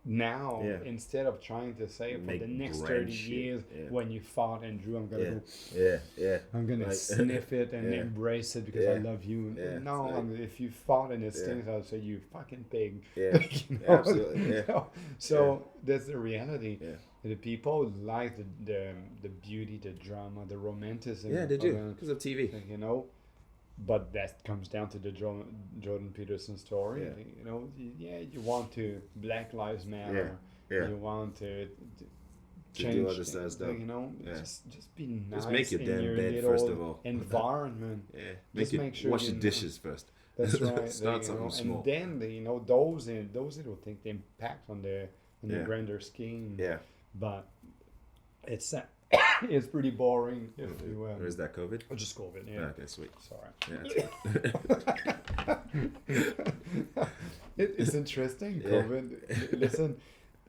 now instead of trying to say for the next 30 years when you fought and Drew, I'm gonna go. I'm gonna sniff it and embrace it because I love you. No, if you fought and it stings, I'll say you fucking pig. Yeah, you know? Absolutely. Yeah. So that's the reality. Yeah. The people like the beauty, the drama, the romanticism. Yeah, they do because of TV. You know. But that comes down to the Jordan Peterson story. Yeah. You know, you want to Black Lives Matter. Yeah. You want to change. Do all this stuff. You know, just be nice. Just make your damn bed first of all. Environment. Make sure wash the dishes first. That's right. Start something small. And then those little things, the impact on the grander scheme. Yeah. But it's it's pretty boring. If you, or is that COVID? Or just COVID, yeah. Okay, sweet. Sorry. Yeah, it's interesting, COVID. Listen,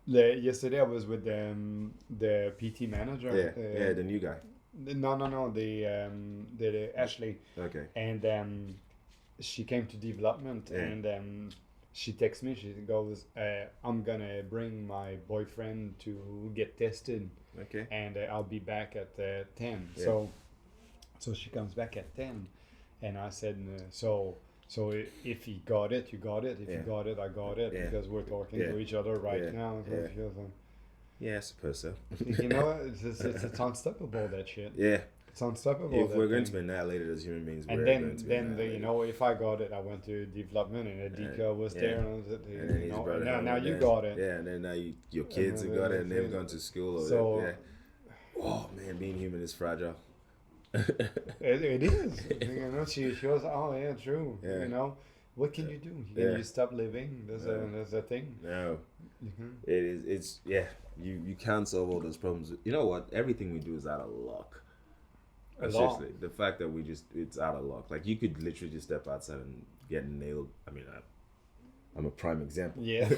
yesterday I was with the PT manager. Yeah, the new guy. No, the Ashley. Okay. And she came to development and she texts me. She goes, I'm gonna bring my boyfriend to get tested. Okay. And I'll be back at 10. Yeah. So So she comes back at 10, and I said, so if he got it, you got it. If you got it, I got it, because we're talking to each other right now. So she was like, yeah, I suppose so. you know, it's unstoppable, that shit. Yeah. It's unstoppable. If we're going to be annihilated as human beings, and we're going to be annihilated. you know, if I got it, I went to development, and Adika was there, and I was, and then you know, brother now you got it. Yeah, and then now your kids have got it, and they've gone to school. So, oh man, being human is fragile. It is. You know, she was, oh yeah, true. Yeah. You know, what can you do? Can you stop living? There's a thing. No, it is. It's You can't solve all those problems. You know what? Everything we do is out of luck. Seriously, the fact that it's out of luck. Like, you could literally just step outside and get nailed. I mean, I'm a prime example. Yeah.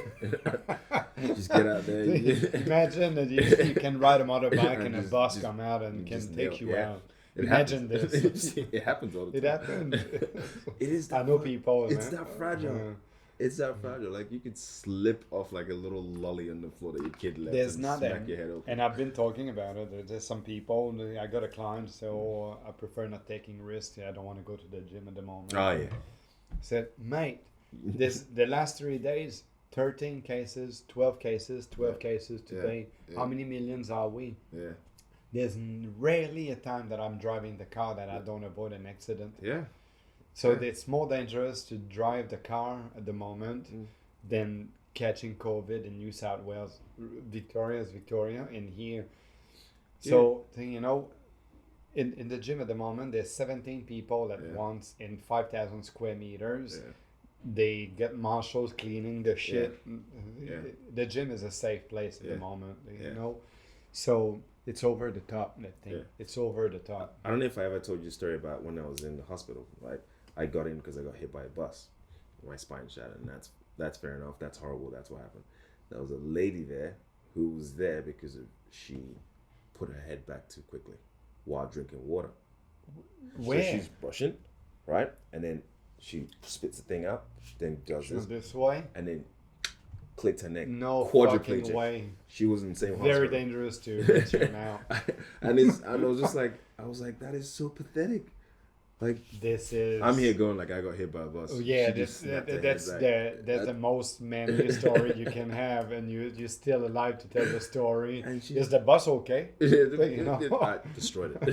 Just get out there. Imagine that you can ride a motorbike and a bus come out and can take you out. Imagine this. It happens all the time. It happens. It is. I know people. It's that fragile. It's that fragile. Like, you could slip off like a little lolly on the floor that your kid left. There's and nothing. Smack your head open. And I've been talking about it. There's some people. I got a client, so I prefer not taking risks. I don't want to go to the gym at the moment. Oh yeah. Said, mate, the last 3 days, 13 cases, 12 cases today. Yeah. How many millions are we? Yeah. There's rarely a time that I'm driving the car that I don't avoid an accident. Yeah. So it's more dangerous to drive the car at the moment than catching COVID in New South Wales. Victoria is Victoria, and here. So, you know, in the gym at the moment, there's 17 people at once in 5,000 square meters. Yeah. They get marshals cleaning the shit. Yeah. The gym is a safe place at the moment, you know. So it's over the top, that thing. Yeah. It's over the top. I don't know if I ever told you a story about when I was in the hospital, right? I got in because I got hit by a bus. My spine shattered, and that's fair enough. That's horrible. That's what happened. There was a lady there who was there because she put her head back too quickly while drinking water. Where? So she's brushing, right? And then she spits the thing out, then does this way, and then clicked her neck. No fucking way. She was in the same hospital. Very dangerous to hit you now. and I was just like, that is so pathetic. Like, this is. I'm here going like I got hit by a bus. Oh, yeah, that's the most manly story you can have, and you're still alive to tell the story. And is the bus okay? You know? I destroyed it.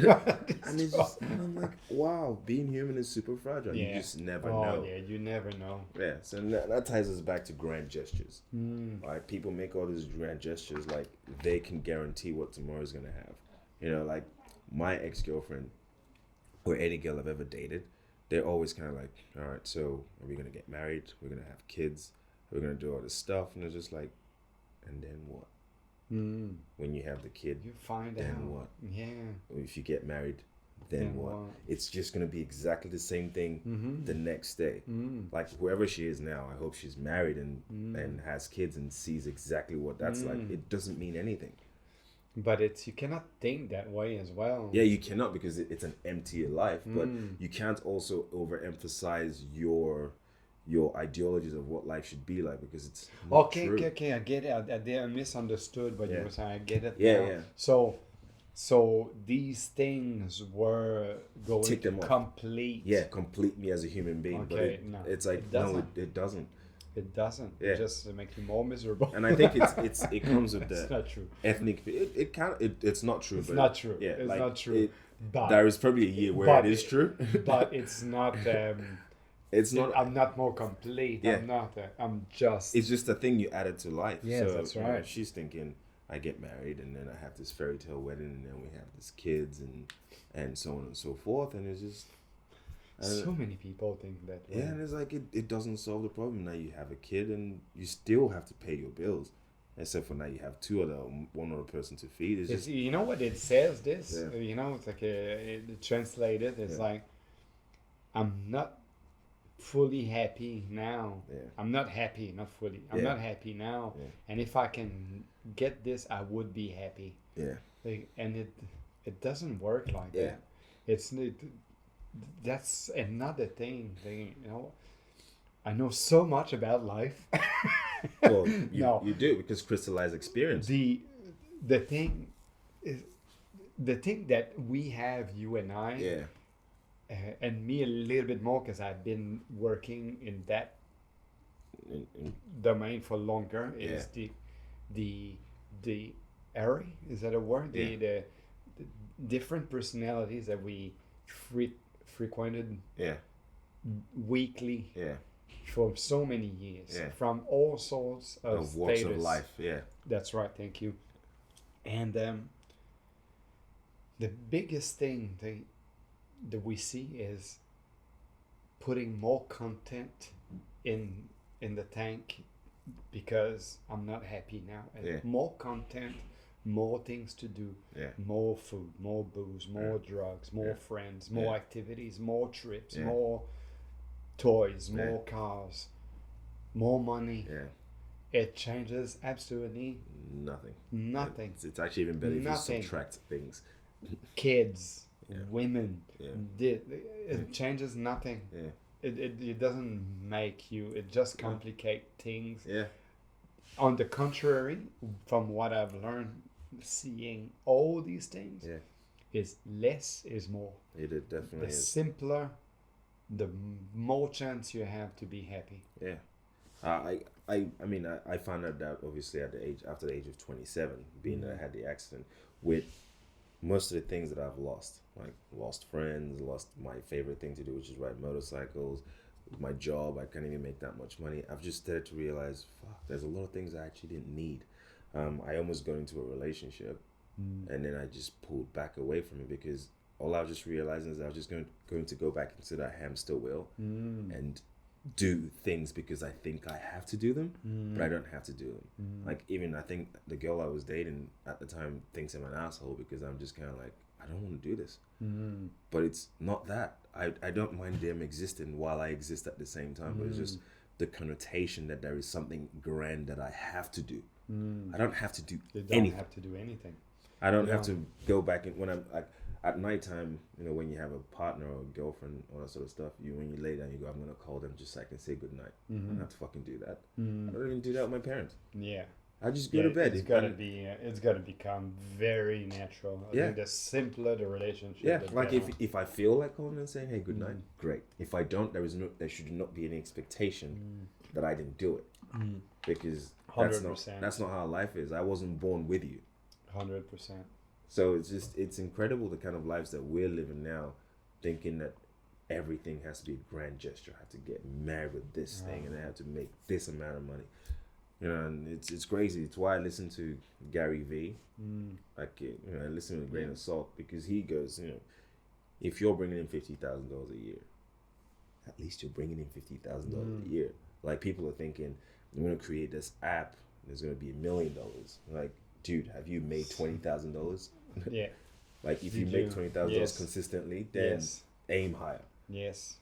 and I'm like, wow, being human is super fragile. You just never know. Oh yeah, you never know. Yeah, so that ties us back to grand gestures. Like, people make all these grand gestures like they can guarantee what tomorrow's gonna have. You know, like my ex-girlfriend, or any girl I've ever dated, they're always kind of like, all right, so are we going to get married? We're going to have kids. We're going to do all this stuff. And it's just like, and then what? When you have the kid, you find then out. What? Yeah. Or if you get married, then what? It's just going to be exactly the same thing the next day. Like, whoever she is now, I hope she's married and has kids and sees exactly what that's like. It doesn't mean anything. But you cannot think that way as well. Yeah, you cannot, because it's an empty life. But you can't also overemphasize your ideologies of what life should be like, because it's not true. Okay, I get it. I misunderstood what you were saying. I get it. Yeah. So these things were going to complete. Yeah, complete me as a human being. Okay, but it's like, no, it doesn't. It doesn't. Yeah. It just makes you more miserable. And I think it comes with the it's not true. Ethnic. It's not true. It's not true. Yeah, it's not true. But there is probably a year where it is true. But it's not. It's not. I'm not more complete. Yeah. I'm not. I'm just. It's just a thing you added to life. Yes, so, that's right. You know, she's thinking, I get married and then I have this fairy tale wedding and then we have these kids and so on and so forth, and it's just. So many people think that way. Yeah, and it's like it doesn't solve the problem. Now you have a kid and you still have to pay your bills, except for now you have one other person to feed. It's just, you know what it says? This you know, it's like it translated. It's like, I'm not fully happy now. Yeah. I'm not happy, not fully. I'm not happy now. Yeah. And if I can get this, I would be happy. Yeah. And it doesn't work like that. That's another thing, you know. I know so much about life. Well, you do, because crystallized experience. The thing is, the thing that we have, you and I, and me a little bit more because I've been working in that domain for longer, is the array, is that a word? The different personalities that we frequented weekly for so many years, from all sorts of walks status. of life. That's right, thank you. And the biggest thing that we see is putting more content in the tank because I'm not happy now. And more content, more things to do, more food, more booze, more drugs, more friends, more activities, more trips, more toys, more cars, more money. It changes absolutely nothing. It's actually even better if you subtract things. Kids, women, it changes nothing. It doesn't make you, it just complicates things. On the contrary, from what I've learned, seeing all these things, is less is more. It definitely is. The simpler, the more chance you have to be happy. I mean, I found out obviously after the age of 27, being that I had the accident, with most of the things that I've lost, like lost friends, lost my favorite thing to do, which is ride motorcycles, my job, I can't even make that much money. I've just started to realize, fuck, there's a lot of things I actually didn't need. I almost got into a relationship, and then I just pulled back away from it because all I was just realizing is I was just going to go back into that hamster wheel and do things because I think I have to do them, but I don't have to do them. Like, even I think the girl I was dating at the time thinks I'm an asshole because I'm just kind of like, I don't want to do this. But it's not that. I don't mind them existing while I exist at the same time, but it's just the connotation that there is something grand that I have to do. I don't have to do anything. You don't have to do anything. I don't have to go back when I'm like, at nighttime, you know, when you have a partner or a girlfriend, all that sort of stuff, when you lay down, you go, I'm going to call them just so I can say goodnight. I don't have to fucking do that. I don't even do that with my parents. I just go to bed. It's got to become very natural. I think the simpler the relationship. Like if I feel like calling and saying, hey, good night, great. If I don't, there should not be any expectation that I didn't do it. Because that's not how life is. I wasn't born with you. 100%. So it's incredible the kind of lives that we're living now, thinking that everything has to be a grand gesture. I have to get married with this thing and I have to make this amount of money. You know, and it's crazy. It's why I listen to Gary Vee. Like, you know, I listen with a grain of salt because he goes, you know, if you're bringing in $50,000 a year, at least you're bringing in $50,000 a year. Like, people are thinking, I'm going to create this app. There's going to be $1 million. Like, dude, have you made $20,000? Yeah. Like, if you make $20,000 consistently, then aim higher. Yes.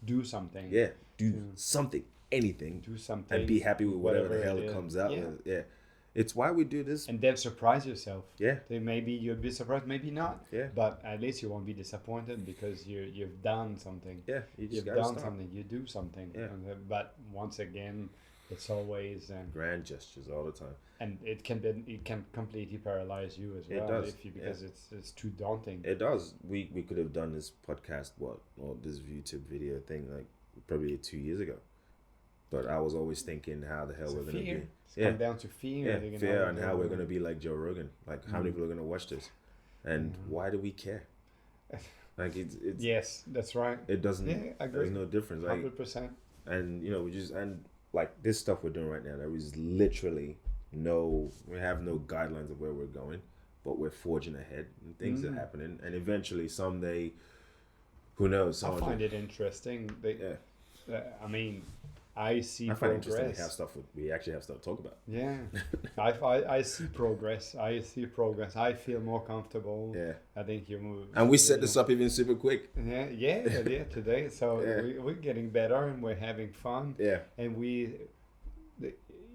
Do something. Do something. Anything. Do something. And be happy with whatever the hell it comes out with. It's why we do this. And then surprise yourself. Yeah. Then maybe you'll be surprised, maybe not. Yeah. But at least you won't be disappointed because you've done something. Yeah. You've done something. You do something. Yeah. But once again, it's always grand gestures all the time. And it can completely paralyze you as well. It does. Because it's too daunting. It does. We could have done this podcast or this YouTube video thing like probably 2 years ago. But I was always thinking how the hell we're going to be. Come down to fear. Yeah, fear and how we're going to be like Joe Rogan. Like, how many people are going to watch this? And why do we care? Like, it's yes, that's right. It doesn't. Yeah, I agree. There's no difference. Like, 100%. And, you know, like this stuff we're doing right now, there is literally we have no guidelines of where we're going, but we're forging ahead and things are happening. And eventually, someday, who knows? I find it interesting. I mean, I find progress. It interesting we actually have stuff to talk about. Yeah, I see progress. I feel more comfortable. Yeah, I think you move. And we set this up even super quick. Yeah, today. So we're getting better and we're having fun. Yeah, and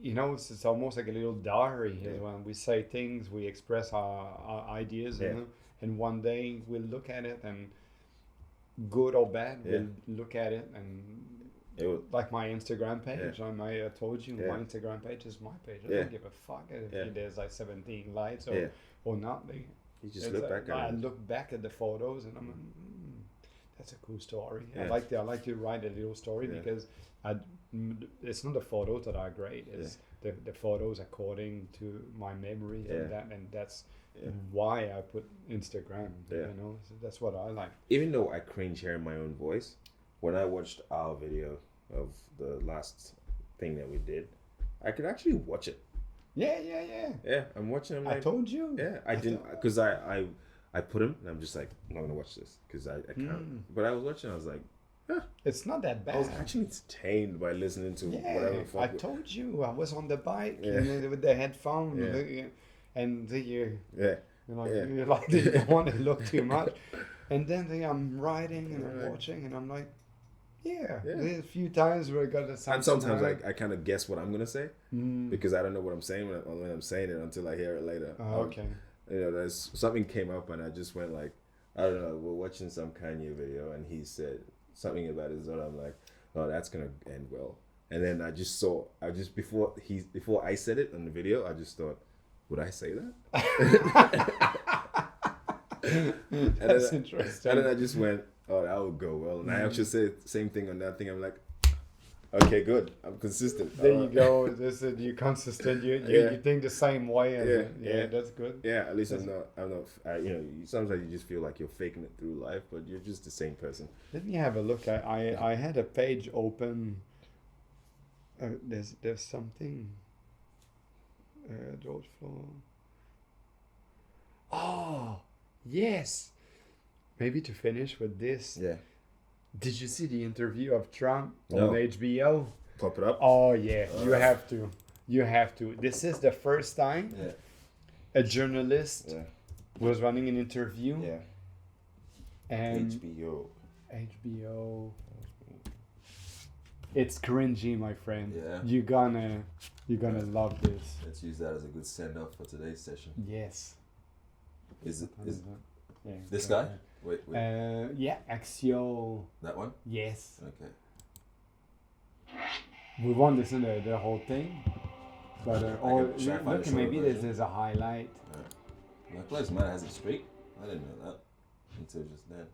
you know, it's almost like a little diary. When we say things, we express our ideas. You know? And one day we'll look at it and good or bad, we'll look at it and. Like my Instagram page, I told you, my Instagram page is my page. I don't give a fuck if there's like 17 likes or not. You just look back at I it. look back at the photos and I'm like, that's a cool story. Yeah. I like to write a little story because it's not the photos that are great. It's the photos according to my memories and that's why I put Instagram. You know, so that's what I like. Even though I cringe hearing my own voice, when I watched our video of the last thing that we did, I could actually watch it. Yeah. Yeah, I'm watching. I'm like, I told you. Yeah, I didn't because I put him and I'm just like, I'm not gonna watch this because I can't. But I was watching. I was like, it's not that bad. I was actually entertained by listening to whatever the fuck. I told you I was on the bike and with the headphone and you don't want to look too much. And then I'm riding and I'm watching and I'm like, there's a few times where I got the and sometimes I kind of guess what I'm gonna say because I don't know what I'm saying when I'm saying it until I hear it later. Okay. You know, there's something came up and I just went like, I don't know, we're watching some Kanye video and he said something about his daughter. I'm like, oh, that's gonna end well. And then before I said it on the video, I just thought, would I say that? That's interesting. And then I just went, oh, that would go well. And I actually said the same thing on that thing. I'm like, okay, good. I'm consistent. There you go. You're consistent. You think the same way. And that's good. Yeah, at least I'm not. You know, sometimes you just feel like you're faking it through life, but you're just the same person. Let me have a look. I had a page open. There's something. George Floyd. Oh, yes. Maybe to finish with this. Yeah. Did you see the interview of Trump No. on HBO? Pop it up. Oh yeah, you have to. You have to. This is the first time a journalist was running an interview. Yeah. And HBO. It's cringy, my friend. Yeah. You're gonna love this. Let's use that as a good send off for today's session. Yes. Is yeah, this guy? Wait. Yeah, Axio. That one? Yes. Okay. We won't listen to the whole thing, but should I find look, a maybe shorter version? there's a highlight. Black Lives Matter has a streak? I didn't know that until just then.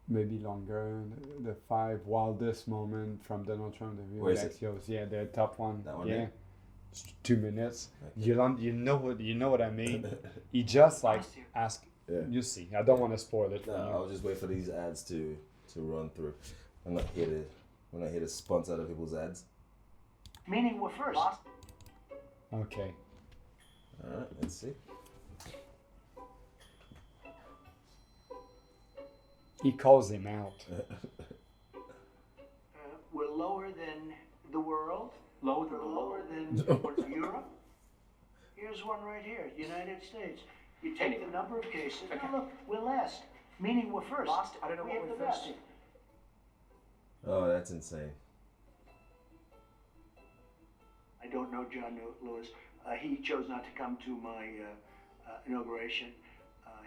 Maybe longer. The 5 wildest moment from Donald Trump. Where is it? Axios. Yeah, the top one. That one, yeah. yeah? 2 minutes. Okay. You know what I mean. He just like ask. Yeah. You see, I don't want to spoil it for No, you. I'll just wait for these ads to run through. We're not here to sponsor other people's ads. Meaning we're first. Okay. Alright, let's see. He calls him out. We're lower than the world. Lower than We're the lower than Europe. Here's one right here, United States. You take the number of cases. Okay. No, look, we're last. Meaning we're first. Last? I don't know we what have we're the first. best. Oh, that's insane. I don't know John Lewis. He chose not to come to my inauguration.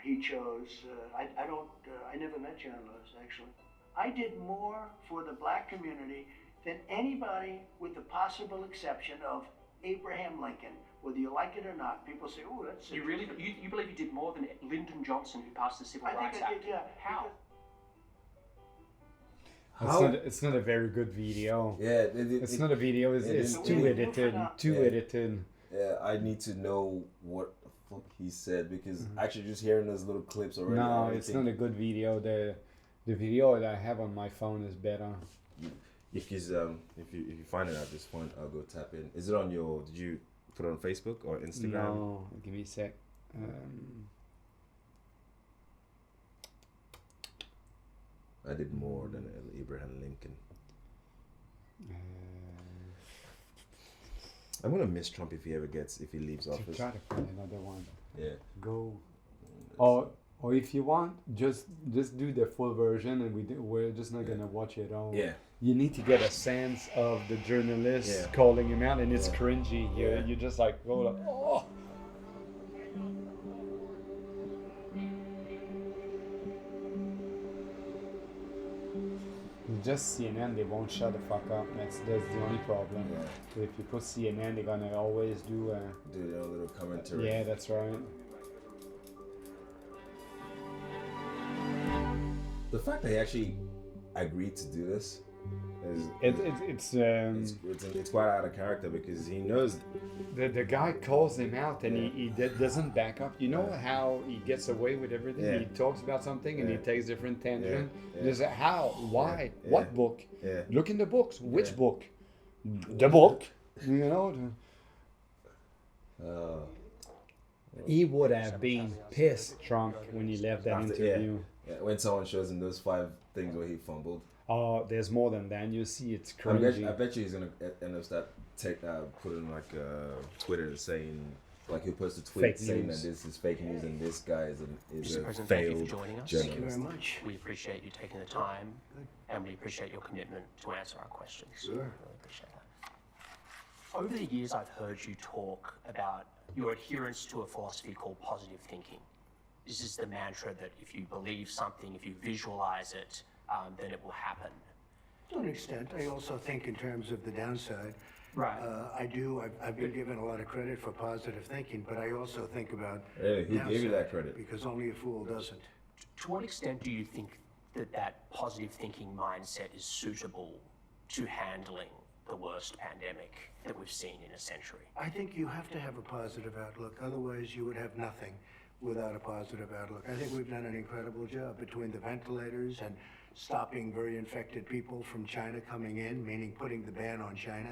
He chose. I never met John Lewis actually. I did more for the black community than anybody, with the possible exception of Abraham Lincoln. Whether you like it or not, people say, "Oh, that's." You really you believe you did more than Lyndon Johnson, who passed the Civil I Rights think I Act? did. Yeah. How? It's not a very good video. Yeah, It's not a video. It's too edited. Yeah, I need to know what the fuck he said because actually just hearing those little clips already. No, it's not a good video. The video that I have on my phone is better. If you find it at this point, I'll go tap in. Is it on your? Did you put it on Facebook or Instagram? No, give me a sec. I did more than Abraham Lincoln. I'm gonna miss Trump if he leaves office. Try to find another one. Yeah. Go. Or if you want, just do the full version, and we're just not gonna watch it all. Yeah. You need to get a sense of the journalist calling him out, and it's cringy. You just like go like, oh. Just CNN, they won't shut the fuck up. That's the only problem. Yeah. If you put CNN, they're gonna always do. Do their little commentary. Yeah, that's right. The fact that he actually agreed to do this is it's quite out of character because he knows the guy calls him out and he doesn't back up. You know how he gets away with everything? Yeah. He talks about something and he takes different tangent. Yeah. There's a how, why, Yeah. what book? Yeah. Look in the books. Which book? The book. You know. He would have been pissed drunk when he left that interview. Yeah, when someone shows him those 5 things where he fumbled. Oh, there's more than that. You see, it's crazy. I bet you he's gonna end up putting like Twitter saying, like he'll post a tweet Fake saying news. that this is fake news and this guy is Mr. a President, failed thank you for joining us. journalist. Thank you very much. We appreciate you taking the time, and we appreciate your commitment to answer our questions. Sure. We really appreciate that. Over the years, I've heard you talk about your adherence to a philosophy called positive thinking. This is the mantra that if you believe something, if you visualize it, then it will happen. To an extent, I also think in terms of the downside. Right. I've been given a lot of credit for positive thinking, but I also think about Really? Who gave you that downside, credit? because only a fool doesn't. To what extent do you think that positive thinking mindset is suitable to handling the worst pandemic that we've seen in a century? I think you have to have a positive outlook, otherwise you would have nothing without a positive outlook. I think we've done an incredible job between the ventilators and stopping very infected people from China coming in, meaning putting the ban on China,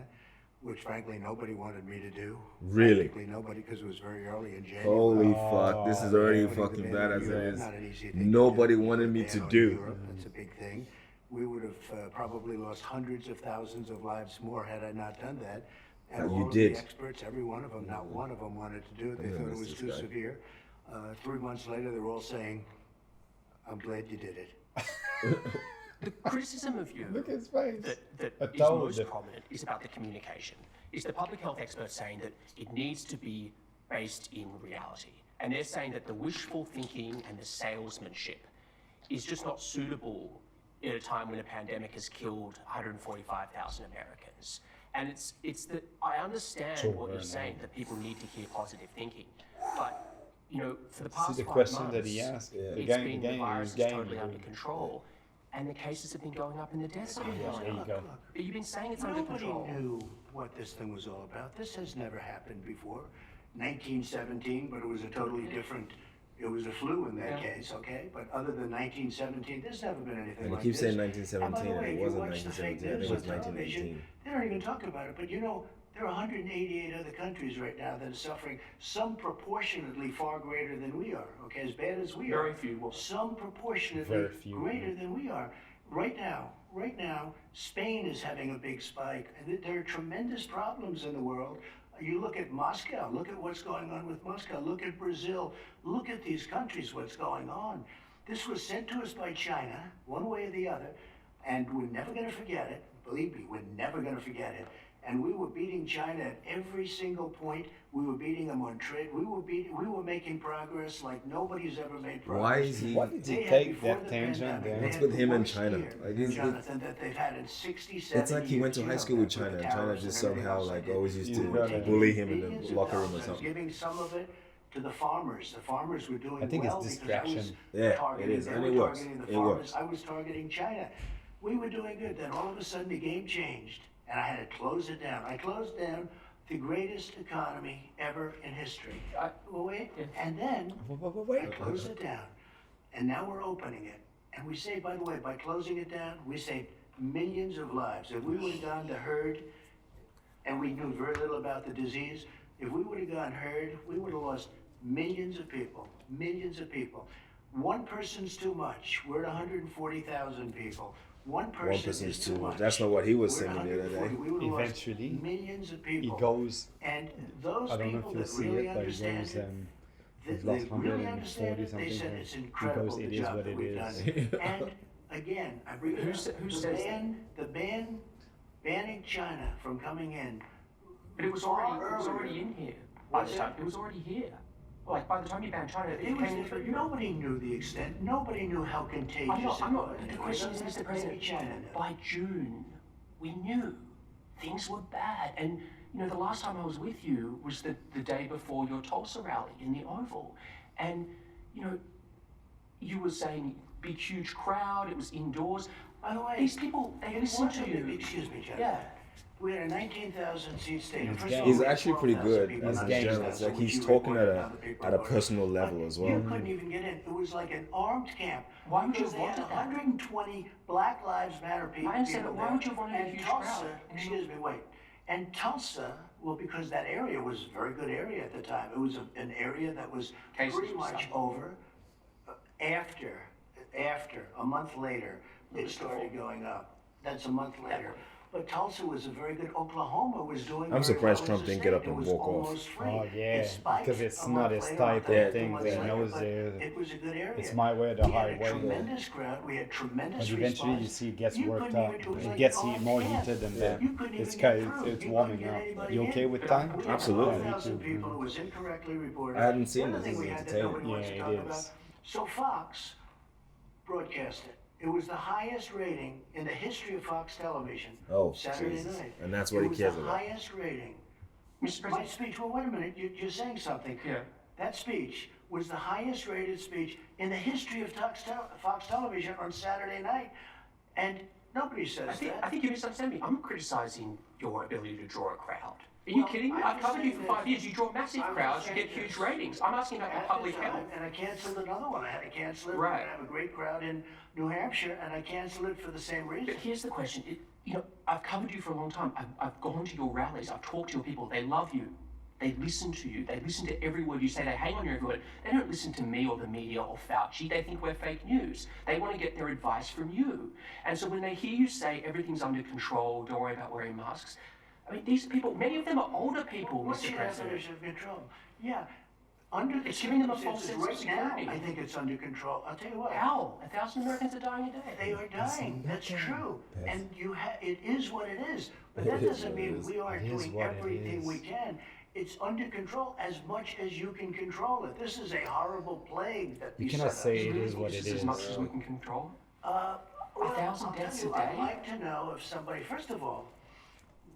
which frankly nobody wanted me to do. Really? Practically nobody, because it was very early in January. Holy fuck, this is already Putting the fucking ban bad on as it Europe, is. not an easy thing to Nobody do. wanted me Ban to on do. Europe, that's a big thing. We would have probably lost hundreds of thousands of lives more had I not done that. And You all of did. the experts, every one of them, not one of them wanted to do it. They Yeah, thought it that's was this too guy. severe. 3 months later, they're all saying, "I'm glad you did it." The criticism of you Look at his face. that A is toad. most prominent is about the communication. Is the public health experts saying that it needs to be based in reality? And they're saying that the wishful thinking and the salesmanship is just not suitable at a time when a pandemic has killed 145,000 Americans. And it's that I understand So what you're very saying, that people need to hear positive thinking. But, you know, for the See past the 5 question months, that he asked. The it's game, been the the game, virus is is game. totally under control. And the cases have been going up and the deaths have been There going you up. go. But you've been saying it's under Nobody control. knew what this thing was all about. This has never happened before. 1917, but it was a totally different. It was a flu in that Yeah. case, okay? But other than 1917, there's never been anything And he like keeps this. saying And by 1917, the way, and it if you wasn't watch the fake 1917, I think news it was on television, 1918. they don't even talk about it. But you know, there are 188 other countries right now that are suffering, some proportionately far greater than we are, okay? As bad as we are. Very few will. Some proportionately Very few. greater than we are. Right now, Spain is having a big spike, and there are tremendous problems in the world. You look at Moscow, look at what's going on with Moscow, look at Brazil, look at these countries, what's going on. This was sent to us by China, one way or the other, and we're never going to forget it. Believe me, we're never going to forget it. And we were beating China at every single point. We were beating them on trade. We were making progress like nobody's ever made progress. Why is he? Why did They he had take before that the tangent pandemic, there? they What's had with the him and worst China? year, Like, he's- Jonathan, that they've had in 67 It's like he went to years, high you school know, with that China, the and China tariffs just and everything somehow else they like did. always used He's to got it. bully him in Billions the of locker room or dollars, something. giving some of it to the farmers. The farmers were doing I think it's well because distraction. Yeah, it targeting, is, they and were it works. targeting the It farmers. works. I was targeting China. We were doing good. Then all of a sudden the game changed, and I had to close it down. I closed down the greatest economy ever in history. Wait, and then I closed it down, and now we're opening it. And we say, by the way, by closing it down, we saved millions of lives. If we would have gone to herd, and we knew very little about the disease, if we would have gone herd, we would have lost millions of people, millions of people. One person's too much. We're at 140,000 people. One person is too much. That's not what he was We're saying at the other day. 140. We would have lost Eventually, millions of He people. goes. And those I don't know people if you'll that see really it, but he understand goes. it, He's they lost really understand 140 it. They said something. it's He incredible goes, the it is job what that it we've is. done. And again, I bring it Who up. sa- who the says ban, banning China from coming in. But it was already in here by What's the that? time. It was already here. Like by the time you banned China, it It was, came through. nobody knew the extent. Nobody knew how contagious I'm not. it was. But the question is, Mr. President, China knew. by June, we knew things were bad. And you know, the last time I was with you was the day before your Tulsa rally in the Oval, and you know, you were saying big, huge crowd. It was indoors. By the way, these people, they listen to you. Excuse me, John. Yeah. We had a 19,000 seat stadium. He's actually pretty good as a gang. journalist. Like he's talking at a personal level as well. You couldn't even get in. It was like an armed camp. Why would you Because they want had that? 120 Black Lives Matter people. I understand, but why there. would you want a And huge Tulsa, crowd? excuse me, wait. And Tulsa, well, because that area was a very good area at the time. It was an area that was Cases pretty were much stopped. over. After a month later, it started going up. That's a month later. But Tulsa was a very good. Oklahoma was doing. I'm very surprised well Trump as a didn't get state. up and It was walk off. almost free. Oh yeah, It spiked because it's a not month his later, type a of thing. month They later, knows but there. it was a good area. It's my way or the We had a highway. tremendous crowd. We had tremendous But eventually you response. see it gets You worked couldn't up. even- it was It like gets an more off camp. heated than Yeah. that. You couldn't It's even get because through. it's You warming couldn't get up. anybody You in. okay with time? We had Absolutely. 4,000 people. It was incorrectly reported. I hadn't seen The this. other thing This we is had that nobody entertaining. wants to Yeah, talk it about. is. So Fox broadcast it. It was the highest rating in the history of Fox Television. Oh, Saturday Jesus. night. And that's what he cares It was the about. highest rating. Mr. My President. speech. Well, wait a minute. You're saying something. Yeah. That speech was the highest rated speech in the history of Fox Television on Saturday night, and nobody says I that. think you misunderstand me. I'm criticizing your ability to draw a crowd. Are you Well, kidding me? I'm I've covered you just for saying 5 years. You draw massive I'm crowds, you just get saying huge this. ratings. I'm asking about the At public the time, health. and I canceled another one. I had to cancel it. Right. We're gonna have a great crowd in New Hampshire, and I canceled it for the same reason. But here's the question. I've covered you for a long time. I've gone to your rallies. I've talked to your people. They love you. They listen to you. They listen to every word you say. They hang on your every word. They don't listen to me or the media or Fauci. They think we're fake news. They want to get their advice from you. And so when they hear you say everything's under control, don't worry about wearing masks, I mean, these people, many of them are older people, What's Mr. the President. definition of control? Yeah, under the It's giving them a circumstances false sense of right now, security. I think it's under control. I'll tell you what. How? 1,000 Americans are dying a day. They are dying. That's true. And it is what it is. But It that is doesn't what it mean is. we aren't It is doing what it everything we is. can. It's under control as much as you can control it. This is a horrible plague that You we cannot set up. say it is what This it as is. much as we can control. Well, 1,000 I'll tell deaths you, a I'd day? like to know if somebody, first of all,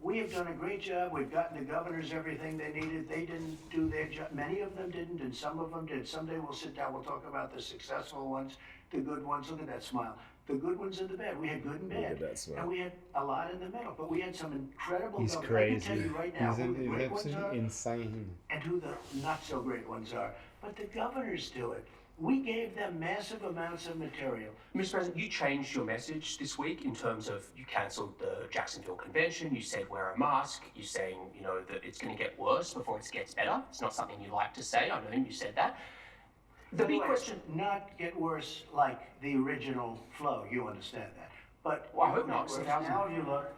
we have done a great job. We've gotten the governors everything they needed. They didn't do their job. Many of them didn't, and some of them did. Someday we'll sit down, we'll talk about the successful ones, the good ones. Look at that smile. The good ones and the bad. We had good and Look bad. at that smile. And we had a lot in the middle. But we had some incredible He's governors. I can crazy. tell you right now He's who the great ones are insane. and who the not so great ones are. But the governors do it. We gave them massive amounts of material. Mr. President, you changed your message this week in terms of you cancelled the Jacksonville Convention. You said wear a mask. You're saying, that it's going to get worse before it gets better. It's not something you like to say. I know you said that. The big question. Not get worse like the original flow. You understand that. But Well, I hope not. worse. It's 1,000. Now, if you look,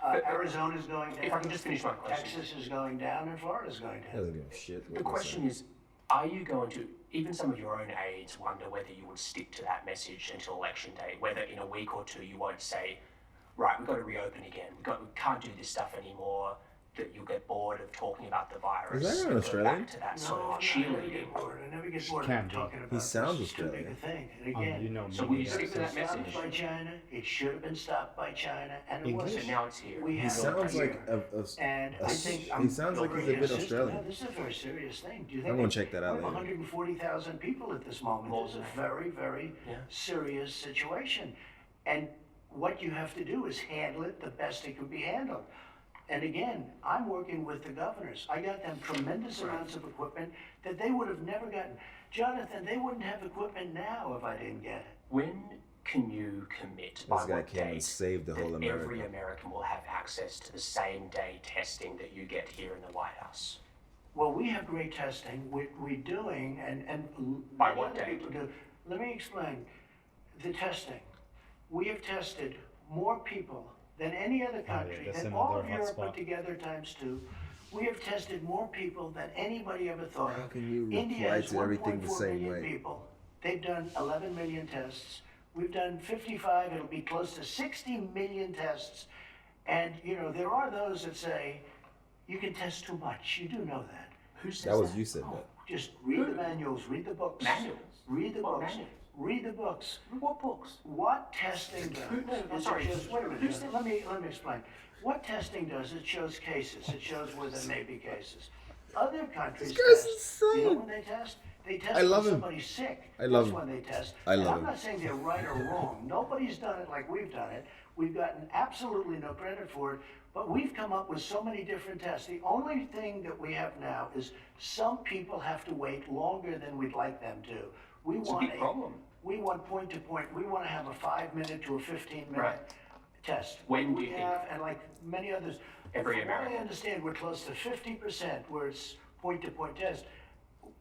Arizona's going down. If I can just finish my question. Texas is going down, and Florida's going He down. doesn't give a shit. The question is, are you going to, even some of your own aides wonder whether you would stick to that message until election day, whether in a week or two you won't say, right, we've got to reopen again, we can't do this stuff anymore, that you'll get bored of talking about the virus. Is that an and go Australian? Back to that sort No, of I never cheerleading. get bored. I never get bored Can of be. talking about He sounds this. It's too big Australian. a thing. And again, You know me. So will you yeah. stick to that stopped message? by China. It should have been stopped by China, and it English? wasn't. So now it's here. We He have sounds it like here. And I think he sounds like he's a bit Australian. This is a very serious thing. Do you think I'm gonna check that out we have later. 140,000 people at this moment. More It's a than that. very, very Yeah. serious situation, and what you have to do is handle it the best it can be handled. And again, I'm working with the governors. I got them tremendous amounts of equipment that they would have never gotten. Jonathan, they wouldn't have equipment now if I didn't get it. When can you commit by This guy what came and date saved the whole that every America. American will have access to the same day testing that you get here in the White House? Well, we have great testing. We're doing, and By many what other date? people do. Let me explain. The testing. We have tested more people than any other country, that's than all of another Europe put hotspot. together times two. We have tested more people than anybody ever thought How of. can you India reply has to everything the 1.4 same million way? people. They've done 11 million tests. We've done 55. It'll be close to 60 million tests. And, there are those that say, you can test too much. You do know that. Who says That was you said Oh, that. Just read the manuals, read the books. Manuals? Read the What books. manuals? Read the books. What books? What testing does Who- no, I'm is sorry, it shows, wait a who minute, said- let me explain. What testing does, it shows cases. It shows where there may be cases. Other countries This guy's test. You know insane. when they test? They test I love when him. somebody's sick. I love That's him. when they test. I And love I'm him. not saying they're right or wrong. Nobody's done it like we've done it. We've gotten absolutely no credit for it. But we've come up with so many different tests. The only thing that we have now is some people have to wait longer than we'd like them to. It's a big problem. We want point to point. We want to have a 5-minute to a 15-minute Right. test. When do we you think? have, and like many others, Every from what I American. understand, we're close to 50% where it's point to point test.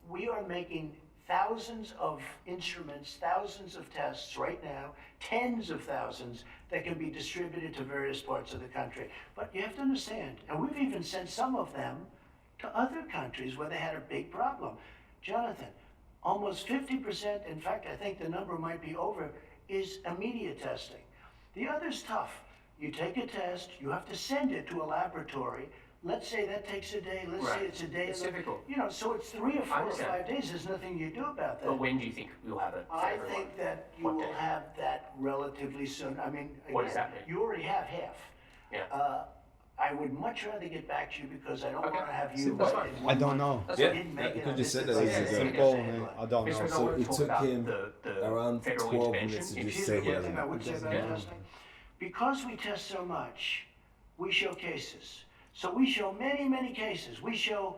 We are making thousands of instruments, thousands of tests right now, tens of thousands that can be distributed to various parts of the country. But you have to understand, and we've even sent some of them to other countries where they had a big problem. Jonathan, almost 50%, in fact, I think the number might be over, is immediate testing. The other's tough. You take a test, you have to send it to a laboratory. Let's say that takes a day, let's say Right. it's a day. It's difficult. You know, so it's 3 or 4 or understand. 5 days, there's nothing you do about that. But when do you think we'll have it for I everyone? think that you What will day? have that relatively soon. I mean, What does again, that mean? you already have half. Yeah. I would much rather get back to you because I don't Okay. want to have So you. that's right fine. in I one don't month. know. That's Yeah, fine. You didn't make you it could on just this say that list. as It's a simple. Headline. I don't Mr. know. So it took him the around federal 12 intervention. minutes to If just you- say he Here's the hasn't. thing I would say about Yeah. testing. Because we test so much, we show cases. So we show many, many cases. We show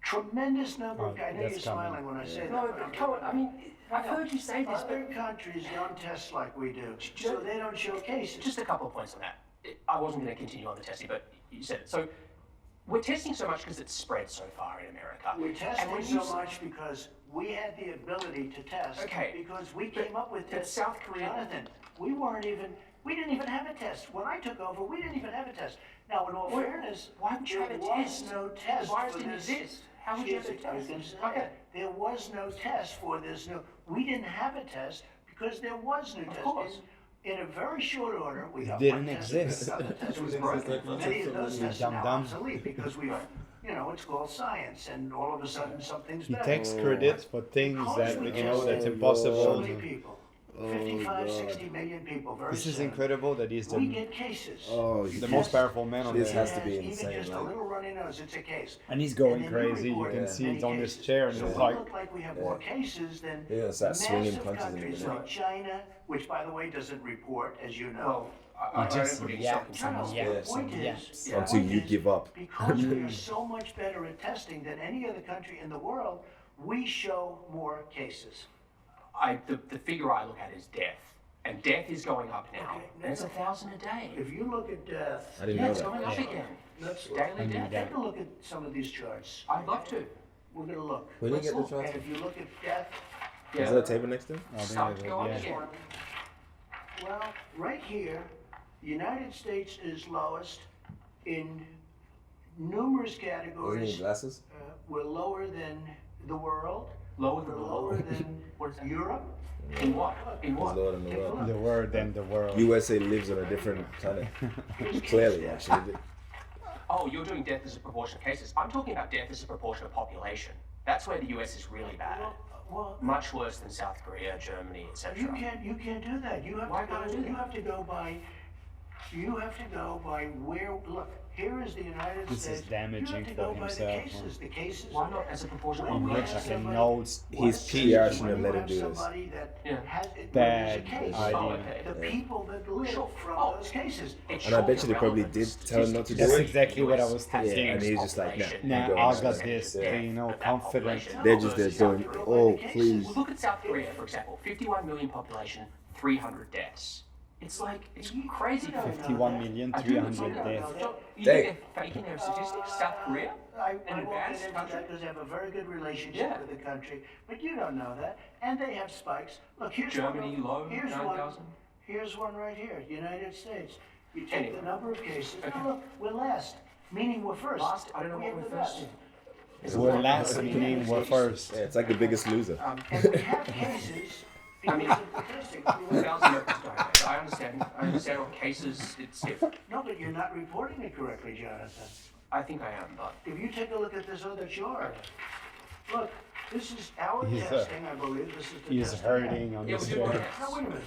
tremendous number of. Oh, I know you're that's coming. smiling when I say No, that. but come on, I mean, I've heard you say this, Other but countries don't test like we do, so they don't show cases. just a couple of points on that. I wasn't going to continue on the testing, but you said it. So we're testing so much because it's spread so far in America. We're And testing when so you s- much because we had the ability to test. Okay, Because we but- came up with but this. South Korea- Jonathan, we didn't even have a test. When I took over, we didn't even have a test. Now, in all fairness, Why would you have a there was test? no test The virus for didn't this. exist. How would you have a Excuse me, I was test? gonna say Okay. that. There was no test for this new, we didn't have a test because there was no test. course. In a very short order, we got didn't one test. exist. The other test was It broken. exists like Many of those tests are now Dum-dum. obsolete because we've, it's called science, and all of a sudden something's He better. takes credit for things that that's impossible. So many people, 55, God. 60 million people, very This is soon. incredible that he's We the get cases. Oh, the most powerful man on This the has to be Even insane, just a like- little runny nose, it's a case. and he's going And then you crazy. You report can see many he's on this cases. chair and So it's we like look like we have more cases than Yeah, start swinging massive punches in the countries middle. like China, which by the way doesn't report, as you know. Well, I just don't put any yaps stock in and China's No, yaps the point and is, yaps. the Until point you is, give up. Because we are so much better at testing than any other country in the world, we show more cases. the figure I look at is death. And death is going up now. Okay, And it's now- 1,000 a day. If you look at death, I didn't Yeah, know it's that. going up Yeah. again. let's Daily knew death. that. take a look at some of these charts. I'd love to. We're gonna look. We didn't get the look. chance. And if you look at death, Is there a table next to him? I think Start to that- go up yeah. again. well, right here, the United States is lowest in numerous Doesn't he categories. need glasses? We're lower than the world. Lower than We're the lower world. than What is that? Europe. In what? In He's what? lower than the Take a world. look. The world and the world. USA lives on a different planet. Clearly, actually. Oh, you're doing death as a proportion of cases. I'm talking about death as a proportion of population. That's where the US is really bad. Well, Much worse than South Korea, Germany, etc. you can't do that. You have Why to go. can't I do You that? have to go by. You have to go by where. Look, here is the United This is States. damaging you have to for go by himself, the cases. The cases. Why not as a proportion of When we Rich, have I population? can somebody- know His What PR is- shouldn't have when let you him do this. somebody that Yeah. has it, Bad there's a case. idea. Oh, okay. The people that live Sure. from Oh. those cases. It's And I bet you showing they probably relevance did tell him not to do That's it. exactly what I was has thinking. Yeah, and he's just like, nah, population. Nah, I'm going I with got that. this, Yeah. you know, Of that confident. population. They're just there Versus doing, South Korea. oh, Well, please. Well, look at South Korea, for example. 51 million population, 300 deaths. It's like, it's crazy. 51 million, I do 300 look at deaths. it. You Dang. think they're faking their statistics? South Korea? I An won't advanced get into country? that because they have a very good relationship Yeah. with the country, but you don't know that. And they have spikes. Look, here's Germany, one. low, Here's 9,000. one. Here's one right here. United States. You take Anyway. the number of cases. Okay. Now look, we're last, meaning we're first. Last, I don't know We what have we're the first best. in. We're last, meaning we're first. Yeah, it's like the biggest loser. And we have cases. I mean, because of statistics. We have- 1,000 Americans don't have it. I understand on cases, it's different. No, but you're not reporting it correctly, Jonathan. I think I am, but If you take a look at this other chart, look, this is our He's, testing, I believe. This is the He's testing. hurting on Yeah, this we do chair. it. Now, wait a minute.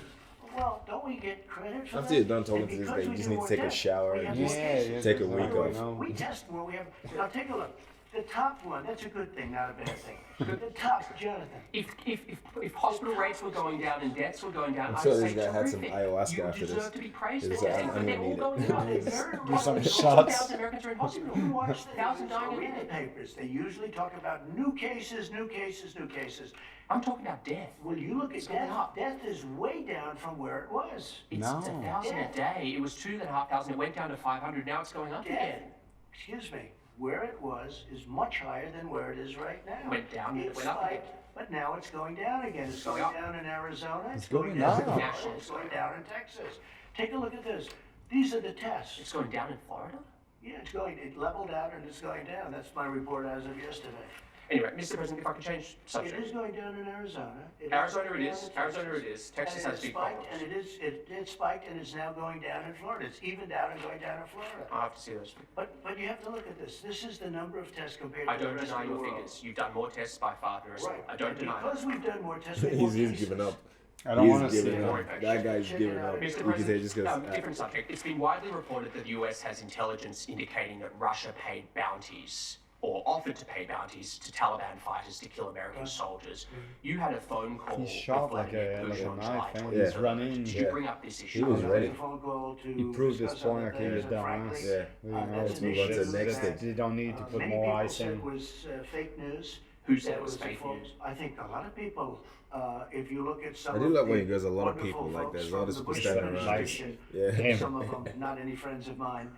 Well, don't we get credit for After that? you're done talking And to this because guy, you we just do need to more take a tests, shower we and have just more Yeah, cases. yeah, take a that's week what I off. know. We test more, we have, now take a look. The top one, that's a good thing, not a bad thing. The top, Jonathan. If hospital rates were going down and deaths were going down, I'm I'd sure say this guy had some terrific. ayahuasca You after this. deserve to be praised He was for like, it, I'm but they're gonna all need going it. up. Do some Lots of shots. Americans are in hospital. You watch the Thousand news or dying a read the day. papers. They usually talk about new cases, new cases, new cases. I'm talking about death. When you look at It's going death, up. death is way down from where it was. It's No. 1,000 a day. It was 2,500. It went down to 500. Now it's going up Death, again. excuse me, where it was is much higher than where it is right now. Went down, It went up spiked, again. but now it's going down again. It's going up. down in Arizona. It's going going down in down. Florida. National It's going scale. down in Texas. Take a look at this. These are the tests. It's going down in Florida? Yeah, it leveled out and it's going down. That's my report as of yesterday. Anyway, Mr. President, if I could change It subject. is going down in Arizona. Arizona it going is. down in Arizona it is. Texas And has it big spiked, problems. and it spiked and it's now going down in Florida. It's even down and going down in Florida. I'll have to see those. But you have to look at this. This is the number of tests compared I to the don't rest deny of the your world. figures. You've done more tests by far than the rest of Right. them. I don't And deny because that. we've done more tests, we have more He's cases. giving up. I don't want to He's see giving it. up. That guy's Check giving it out. up. Mr. You can say President, just goes. different subject. It's been widely reported that the US has intelligence indicating that Russia paid bounties or offered to pay bounties to Taliban fighters to kill American soldiers. You had a phone call. He's shot with like Vladimir a Putin on knife, July eh? 20th. He's running. Did you bring up this issue? He was I ready. made a phone call to He proved his discuss other point, okay, things, you and frankly, dumbass. Yeah. You know, that's let's an move on to issue the next that, thing. You don't need to put many more people ice said in. was fake news. Who said That it was a fake false- news? I think a lot of people. If you look at some I do of like the when he goes, a lot of wonderful people, like, folks there's all from these the people Bush standing around. administration, Yeah. Him. some of them, not any friends of mine,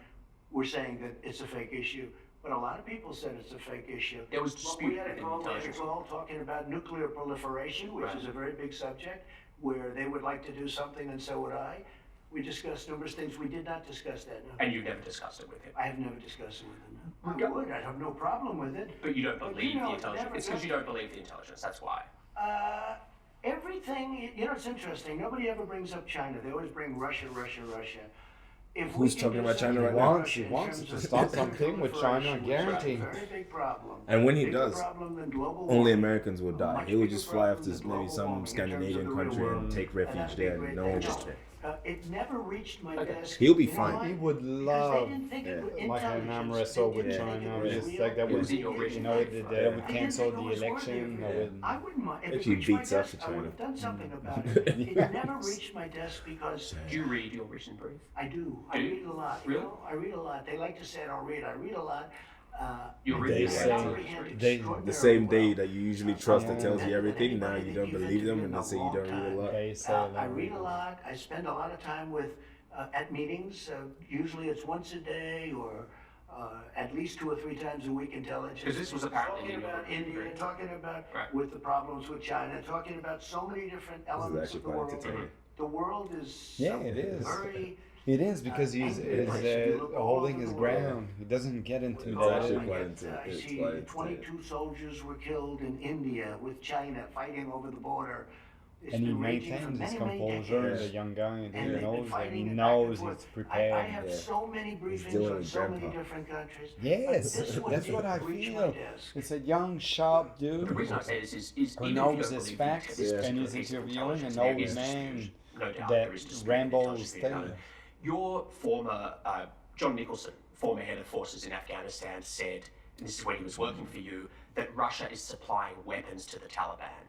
were saying that it's a fake issue. But a lot of people said it's a fake issue. There was But dispute we had a within call, intelligence. talking about nuclear proliferation, which Right. is a very big subject, where they would like to do something and so would I. We discussed numerous things. We did not discuss that, no. And you never discussed it with him. I have never discussed it with him. No. Okay. I would. I have no problem with it. But you don't But believe you know, the intelligence. never It's because you got- don't believe the intelligence. That's why. Everything, you know, it's interesting. Nobody ever brings up China. They always bring Russia, Russia, Russia. If we Who's can talking do about China something right with now? Russia in Wants terms to of start something with China, proliferation, guarantee. which is a very big problem. And when he Bigger does, problem than global only warming. Americans will die. Much He will bigger just fly off problem to than maybe global some warming in terms of Scandinavian the real country world. and take And refuge that'd be there, great. and no one And just. it never reached my desk. He'll be You know fine. why? He would Because love they didn't think it was like an arm intelligence. wrestle They with didn't think China. it was It's real. like that It would, was in your you vision. know, that would I didn't cancel think it the was worthy of election. it. I wouldn't mind. If If it he reached my beats up desk, to I would China. have done something about it. It never reached my desk because Do you read your written brief? I do. I Do you? read a lot. Really? You know, I read a lot. They like to say I don't read. I read a lot. You're They reading say- your The same day that you usually trust that tells you everything, now you don't believe them and they say you don't read a lot. They say I that. read a lot. I spend a lot of time with at meetings. Usually it's once a day or at least 2 or 3 times a week. Intelligence. 'Cause this was apparently talking in your about India, brief. talking about Right. with the problems with China, talking about so many different This is elements actually of the quite world. entertaining. The world is Yeah, it is. very. It is because he's holding his ground. He doesn't get into It's that. actually quite intense. I It's see quite intense. 22 soldiers were killed in India with China fighting over the border. It's And he been raging for maintains his many, many composure, decades. the young guy, and he And they've been knows that he fighting it back knows and he's forth. I prepared. have Yeah. so many briefings dealing on with so many grandpa. different countries. Yes, This one that's what I didn't reach my feel. desk. It's a young, sharp The dude reason I say this is who even if you knows don't his believe the facts, intelligence and he's piece of interviewing intelligence, an there old is man dispute. No doubt that there is dispute in rambles intelligence there, no. thing. Your former, John Nicholson, former head of forces in Afghanistan, said, and this is when he was working for you, that Russia is supplying weapons to the Taliban.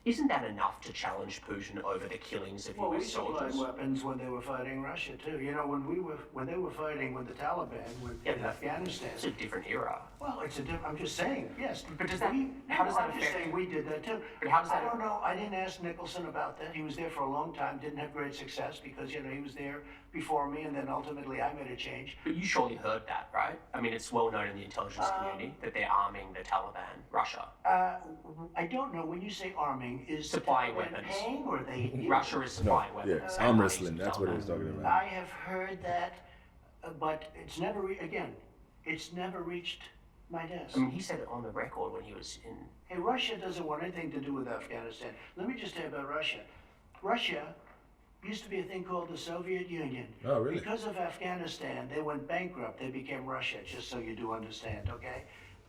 Isn't that enough to challenge Putin over the killings of Well, we US supplied soldiers? weapons when they were fighting Russia too. You know, when they were fighting with the Taliban Yeah, in but Afghanistan. It's a different era. Well, it's a different. I'm just saying. Yes. But does that- We, how does that I'm just affect- saying we did that too. But how does I that- don't know. I didn't ask Nicholson about that. He was there for a long time. Didn't have great success because he was there before me, and then ultimately I made a change. But you surely heard that, right? I mean, it's well known in the intelligence community that they're arming the Taliban, Russia. I don't know. When you say arming, is the Supplying Taliban weapons. paying or they? Russia is No, supplying yeah, weapons. it's and arm money wrestling. to the That's what he was Taliban. talking about. I have heard that, but it's never again. It's never reached my desk. I mean, he said it on the record when he was in. Hey, Russia doesn't want anything to do with Afghanistan. Let me just tell you about Russia. Russia used to be a thing called the Soviet Union. Oh, really? Because of Afghanistan, they went bankrupt. They became Russia, just so you do understand, okay?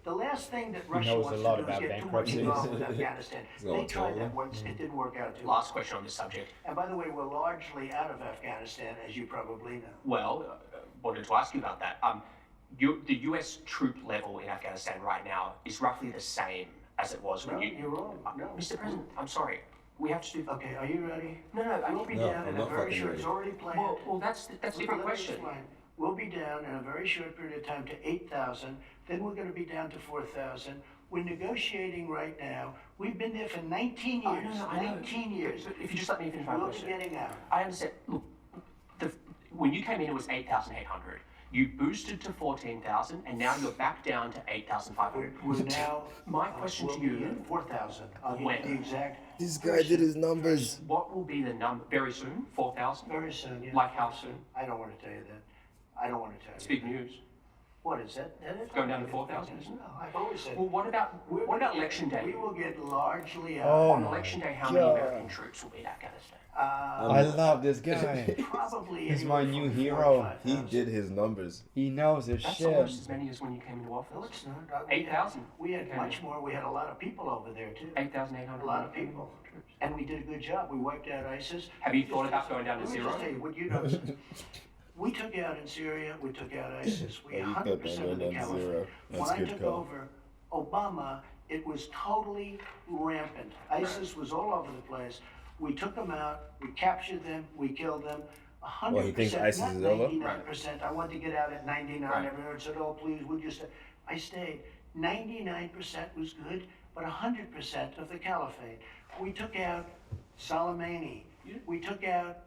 The last thing that Russia knows wants a lot to do is about get too much bankruptcies. involved with Afghanistan. It's all They tried told. that once. It didn't work out too Last well. question on this subject. And by the way, we're largely out of Afghanistan, as you probably know. Well, wanted to ask you about that. the US troop level in Afghanistan right now is roughly the same as it was when You're wrong. No. Mr. President, I'm sorry. We have to do. Okay, are you ready? No, We'll be No, down I'm in a not very fucking short. ready. It's already planned. Well, that's a different Let me question. explain. We'll be down in a very short period of time to 8,000. Then we're going to be down to 4,000. We're negotiating right now. We've been there for 19 years. I know. 19 years. But if you just let me finish my We'll be question. getting out. I understand. Look, when you came in, it was 8,800. You boosted to 14,000, and now you're back down to 8,500. We're now. My question we'll to you- be at 4,000. I'll give you When? the exact. This guy did his numbers. What will be the number very soon? 4,000? Very soon, yeah. Like how soon? I don't want to tell you that. I don't want to tell It's you. big news. What is that? That is Going down to 4,000, isn't it? No, I've always said. Well, what about election day? We will get largely out. Oh On my election day, how many God. American troops will be in Afghanistan? I love this guy. Probably. He's my anywhere new from hero. 45,000. He did his numbers. He knows his That's shit. almost as many as when you came into No, office. it's not. 8,000. We had Okay. much more. We had a lot of people over there too. 8,800. A lot of people. And we did a good job. We wiped out ISIS. Have you thought about going down to Let me zero? just tell you what you know. We took out in Syria, we took out ISIS. We Oh, you thought 100% that of the went down to caliphate. zero. When That's I good took call. over Obama, it was totally rampant. ISIS was all over the place. We took them out, we captured them, we killed them. 100%, Well, he thinks ISIS not is over? 99%. I wanted to get out at 99. Right. Everyone said, "Oh, please, would you stay?" I stayed. 99% was good, but 100% of the caliphate. We took out Soleimani. We took out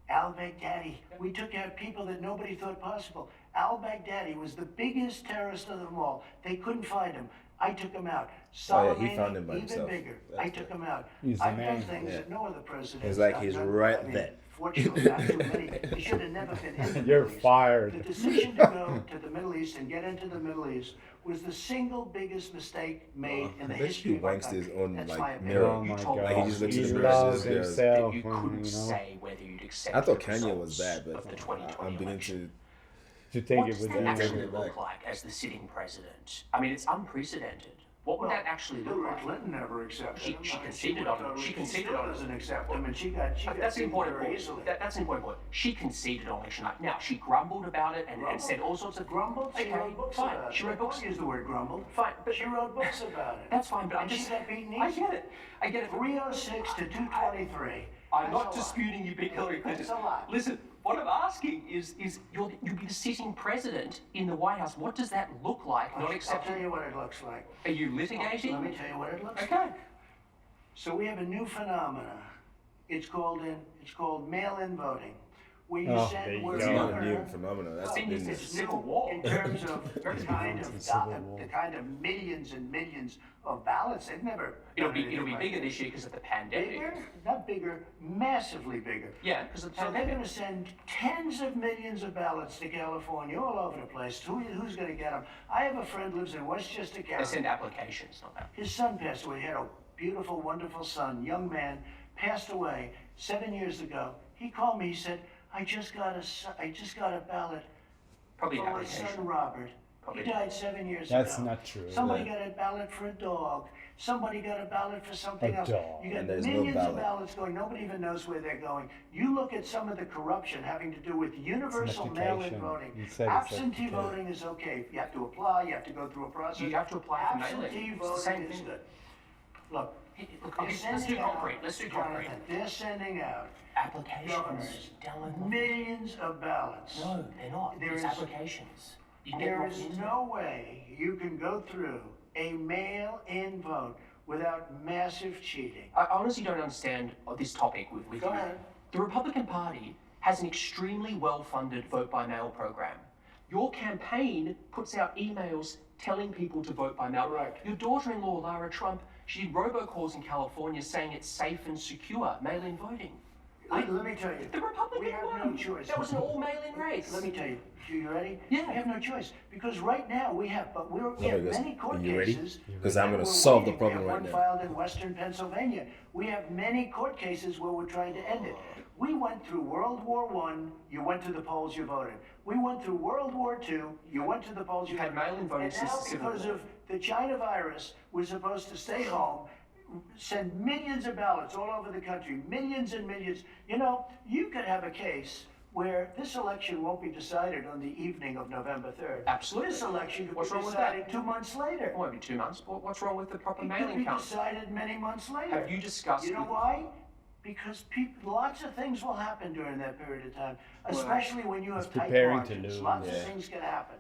al-Baghdadi. We took out people that nobody thought possible. Al-Baghdadi was the biggest terrorist of them all. They couldn't find him. I took him out. Oh, yeah, Soleimani, he found him by even himself. bigger. That's I took him out. He's the I've done man. things Yeah. that no other president. It's like he's right there. Fortunately, not too many. He should have never been in the You're Middle East. fired. The decision to go to the Middle East and get into the Middle East was the single biggest mistake made in the I bet history he of our wanks his country. own That's like my opinion. mirror. Oh my told god. me Like, he just looks he in the mirror and loves just goes, himself. That you when, couldn't you know, say whether you'd accept I thought the Kanye was results bad, but of the 2020 I'm beginning election. to. to take What it does with that him. actually Take it look back. like as the sitting president? I mean, it's unprecedented. What would that actually look Hillary like? Clinton never accepted She- him. she conceded on it. She conceded still on it. doesn't accept him, and she got That's the beaten important very point. easily. That's the important point. She conceded on election night. Now, she grumbled about it and said all sorts of... Grumbled? She Okay, wrote books fine. about it. She wrote books. Don't use the word grumbled. Fine, but She wrote books about it. that's fine, but I'm And just... she got beaten I easy. get it. I get it. 306 to 223. I'm not That's a lot. disputing you beat Hillary Clinton. That's a lot. Listen, what I'm asking is you'll be the sitting president in the White House. What does that look like? Not I'll tell accepting... you what it looks like. Are you litigating? Let me tell you what it looks like. Okay. So we have a new phenomena. It's called mail-in voting. Where you Oh, send there you where It's go. the not a new governor- phenomenon. That's Thing been is, this. it's civil war. In terms of the kind of Civil war. the kind of millions and millions of ballots, they've never. It'll done be anything like bigger this. this year because of the pandemic. Bigger, not bigger, massively bigger. Yeah, because of the So they're pandemic. going to send tens of millions of ballots to California, all over the place. Who's going to get them? I have a friend who lives in Westchester They County. send applications, not that. His son passed away. He had a beautiful, wonderful son, young man, passed away 7 years ago. He called me. He said, "I just got a ballot Probably an for my application. son Robert. Probably. He died 7 years That's ago. not true. Somebody got a ballot for a dog. Somebody got a ballot for something A else. dog. You got And there's no millions of ballot. ballots going. Nobody even knows where they're going. You look at some of the corruption having to do with universal mail-in application. voting. You said it's Absentee application. voting is okay. You have to apply. You have to go through a process. You have to apply for mail-in. Absentee It's the voting same is thing. good. Look, Look, they're okay, let's sending do out- concrete. Let's do concrete. Jonathan, they're sending out Applications, governors Dylan. millions of ballots. No, they're not. There There's is- applications. You can get There them off is the internet. no way you can go through a mail-in vote without massive cheating. I honestly don't understand this topic with Go you. ahead. The Republican Party has an extremely well-funded vote-by-mail program. Your campaign puts out emails telling people to vote by mail. Right. Your daughter-in-law, Lara Trump, she did robocalls in California saying it's safe and secure mail-in voting. Let me tell you. The Republican we have won. no choice. That was an all-mail-in race. Let me tell you. You ready? Yeah. We have no choice because right now we have Somebody goes, many court "Are you ready?" cases. 'Cause I'm that gonna we're solve the waiting. problem We have right one now. filed in Western Pennsylvania. We have many court cases where we're trying to end it. We went through World War I. You went to the polls. You voted. We went through World War II. You went to the polls. You You've had voted. mail-in voting And since now, the Civil because War. of the China virus, we're supposed to stay home. Send millions of ballots all over the country, millions and millions. You know, you could have a case where this election won't be decided on the evening of November 3rd. Absolutely. This election could What's be wrong with that? decided 2 months later. It won't be 2 months. What's wrong with the proper It could mailing be count? decided many months later. Have you discussed? You know why? Because lots of things will happen during that period of time, especially when you have tight preparing to margins. lose. Lots of things can happen.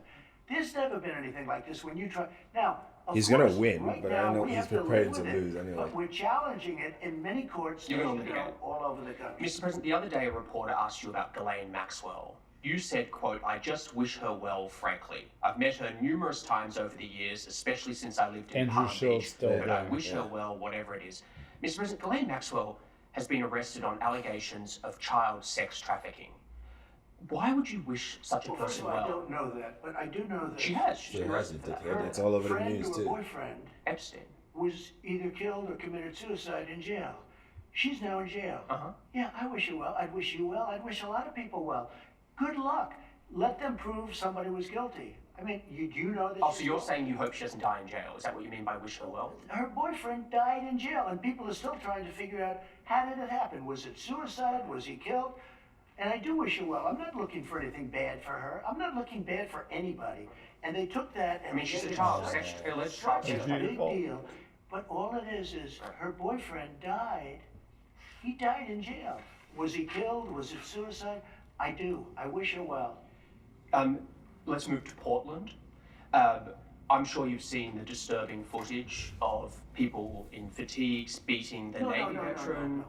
There's never been anything like this when you try. Now, of He's gonna course, win, right but I now, know we he's have to prepared live to with lose it, anyway. But we're challenging it in many courts, You're as gonna you know, litigate. all over the country. Mr. President, the other day a reporter asked you about Ghislaine Maxwell. You said, quote, "I just wish her well, frankly. I've met her numerous times over the years, especially since I lived in Andrew Palm Schultz Beach, still but I there, wish her well, whatever it is." Mr. President, Ghislaine Maxwell has been arrested on allegations of child sex trafficking. Why would you wish such a Well, first person of all, I well? don't know that, but I do know that She has. She She's been has arrested it, for that. dickhead. It's all over the friend news or too. boyfriend Epstein. was either killed or committed suicide in jail. She's now in jail. Uh-huh. Yeah, I wish her well. I'd wish you well. I'd wish a lot of people well. Good luck. Let them prove somebody was guilty. I mean, you know that. Oh, so you're saying you hope she doesn't die in jail? Is that what you mean by wish her well? Her boyfriend died in jail, and people are still trying to figure out how did it happen. Was it suicide? Was he killed? And I do wish her well. I'm not looking for anything bad for her. I'm not looking bad for anybody. And they took that and I mean, she's made a it child, such alleged child a sex big Beautiful. deal. But all it is her boyfriend died. He died in jail. Was he killed? Was it suicide? I do. I wish her well. Let's move to Portland. I'm sure you've seen the disturbing footage of people in fatigues beating the Navy veteran.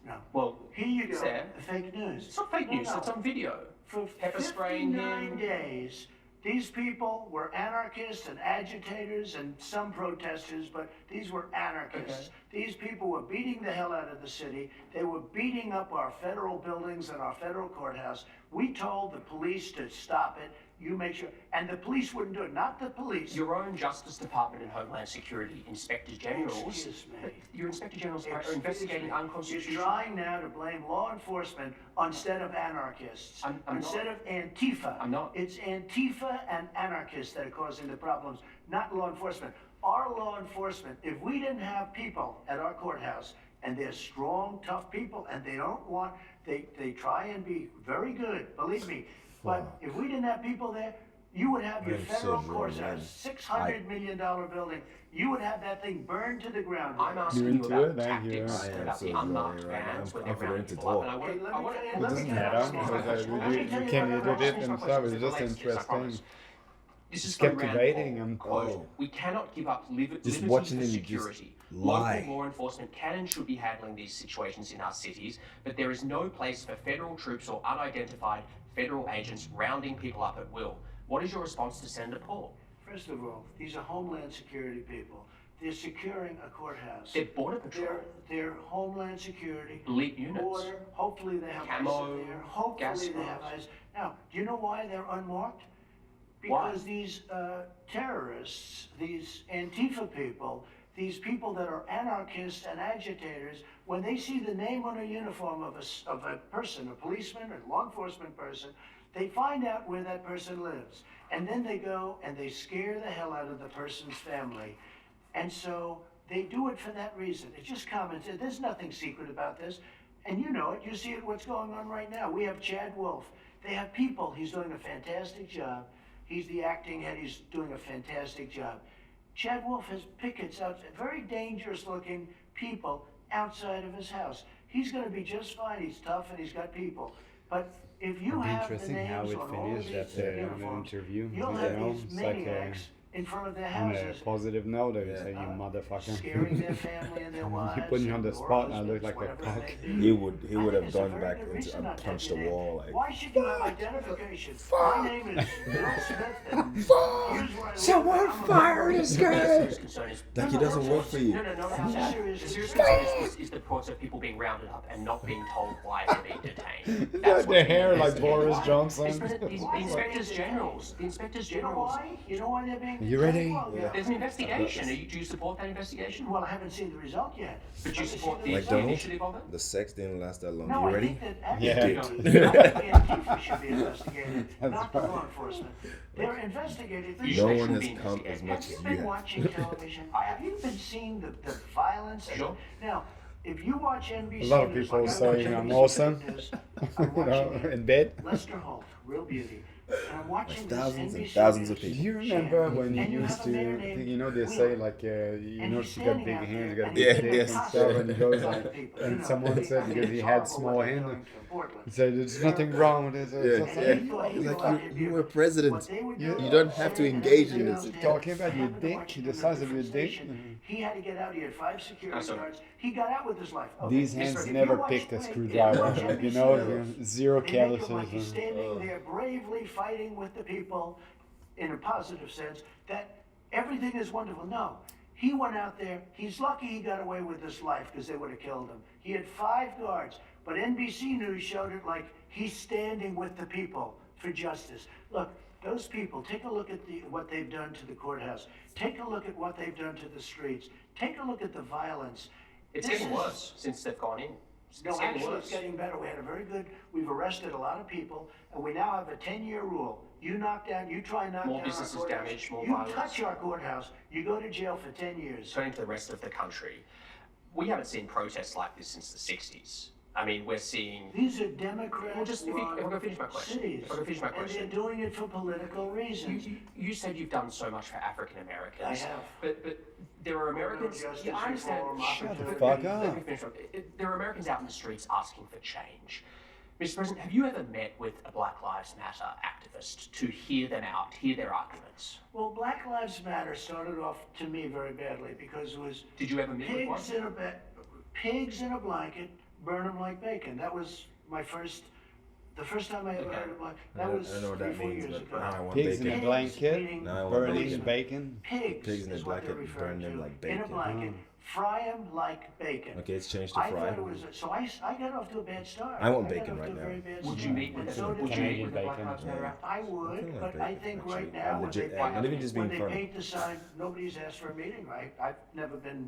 No. Well, Here you go. Sam, Fake news. it's not fake news, it's on video. For Pepper spraying 59 him. days, these people were anarchists and agitators and some protesters, but these were anarchists. Okay. These people were beating the hell out of the city. They were beating up our federal buildings and our federal courthouse. We told the police to stop it. You make sure. And the police wouldn't do it. Not the police. Your own Justice Department and Homeland Security Inspector Generals. Excuse me. Your Inspector Generals are Excuse investigating me. unconstitutional. You're trying now to blame law enforcement instead of anarchists. I'm instead not. of Antifa. I'm not. It's Antifa and anarchists that are causing the problems, not law enforcement. Our law enforcement, if we didn't have people at our courthouse, and they're strong, tough people, and they don't want, they try and be very good, believe me. But if we didn't have people there, you would have your Man, federal so wrong, courthouse, man. $600 million building. You would have that thing burned to the ground. I'm asking You're you into about it, thank you. tactics I and am about so the unmarked wrong right now. vans where I'm they're rounding confident to people up. talk. And I want Hey, to, let I me want tell to, you- It let me doesn't tell you matter. something. You can edit it and stuff. It's just interesting. This is Just from Rand captivating Paul. and- Quote, Oh. "We cannot give up Just liberty watching for him just security. lie. Local law enforcement can and should be handling these situations in our cities, but there is no place for federal troops or unidentified federal agents rounding people up at will." What is your response to Senator Paul? First of all, these are Homeland Security people. They're securing a courthouse. They're Border Patrol. They're Homeland Security. Elite units. Border. Hopefully they have Camo, ICE there. Hopefully gas they have masks. ICE. Now, do you know why they're unmarked? Why? Because these terrorists, these Antifa people, these people that are anarchists and agitators, when they see the name on a uniform of a person, a policeman or law enforcement person, they find out where that person lives. And then they go and they scare the hell out of the person's family. And so they do it for that reason. It's just common sense. There's nothing secret about this. And you know it. You see it, what's going on right now. We have Chad Wolf. They have people. He's doing a fantastic job. He's the acting head. He's doing a fantastic job. Chad Wolf has pickets out, very dangerous looking people outside of his house. He's going to be just fine. He's tough and he's got people. But if you It'd be have the interesting how names it on all of finished these at the uniforms, interview. you'll You have know, these it's like maniacs in front of their on a houses. positive note, I would say, you motherfucker. Scaring their family and their wives. You put me on the or spot and I look husbands, like a whatever cock. they do. He would I think have it's a gone very back good into reason and not to punched have the your name. wall like. Why should you have identification? My name is Bill Smith. And here's where I live. Someone I'm a fire member this of the guy! Serious concern is Like he doesn't work for you. No, about that. Serious The serious concern. concern is the reports of people being rounded up and not being told why they're being detained. Got That's the what's hair being like investigated. Boris Johnson. The inspectors generals. The inspectors You know generals. why? You know why they're being You ready? Well, yeah. There's an investigation. Do you support that investigation? Well, I haven't seen the result yet. But you Let me see support the the Like result. Donald? initiative of it? The sex didn't last that long. No, You ready? I think that Yeah. actually, I think Antifa should be investigated, That's not the right. law enforcement. They're investigated. You No should one be has come investigated. as much Have you as been you have. watching television? Have you been seeing the violence? Sure. Now, If you watch NBC, A lot of News, people like I say watch I'm NBC awesome. News, I'm watching In bed. Lester Holt, Real Beauty, and I'm watching this Thousands and NBC thousands of News people. Do you remember channel, when you and you used have a mayor to, named you know, they say like, you and know, he's you got standing big out hands, you there, got and big he's dick yes. and stuff, and he goes other like, people, you and know, someone said I mean, because he it's had horrible small what they're hands, doing to Portland. he said there's nothing wrong with it. So Yeah, it's yeah. like, He's Like you were president. What they were You doing, don't have to saying and engage in everything this. else, Dan, Talking about I your happened to dick, watch it the on a size of your different dick. station. He had to get out. He had 5 security That's all right. guards. He got out with his life. Okay. These If hands you never watch- picked a wait, screwdriver, watch like, you NBC know, News, zero they make him like he's carelessness. standing there bravely fighting with the people in a positive sense that everything is wonderful. No. He went out there. He's lucky he got away with his life because they would have killed him. He had 5 guards, but NBC News showed it like he's standing with the people for justice. Look, those people, take a look at what they've done to the courthouse. Take a look at what they've done to the streets. Take a look at the violence. It's This getting is- worse since they've gone in. It's No, getting actually, worse. it's getting better. We had a very good, we've arrested a lot of people, and we now have a 10-year rule. You try and knock More down our businesses courthouse. damaged, more You violence. touch our courthouse, you go to jail for 10 years. Turning to the rest of the country, we haven't seen protests like this since the 60s. I mean, we're seeing. These are Democrat Well, just if I can finish my question. cities, If I can finish my and question. they're doing it for political reasons. You said you've done so much for African Americans. I have. But there are Americans. Justice Yeah, I understand. reform, Shut the opportunity. fuck Let up. me finish up. There are Americans out in the streets asking for change. Mr. President, have you ever met with a Black Lives Matter activist to hear them out, hear their arguments? Well, Black Lives Matter started off to me very badly because it was Did you ever meet with one? pigs in a blanket, burn them like bacon. That was the first time I ever Okay. heard of black. I That don't was know what 3, that 4 means, years but ago. now I want Pigs in a bacon. blanket, meaning Now I want burning bacon. bacon. Pigs Pigs in a is what they're blanket, referring burn them to. like In a bacon. blanket, fry them like bacon. Okay, it's changed to I fry. thought it was so. I got off to a bad start. I want got bacon off right to a now. very bad Would you start. meet with And them? so did Would you Canadian meet with the Black bacon. Lives Matter activists? I would, I but like I bacon, think actually. right I now when legit- they, not even just being when they funny. paint the sign, nobody's asked for a meeting, right?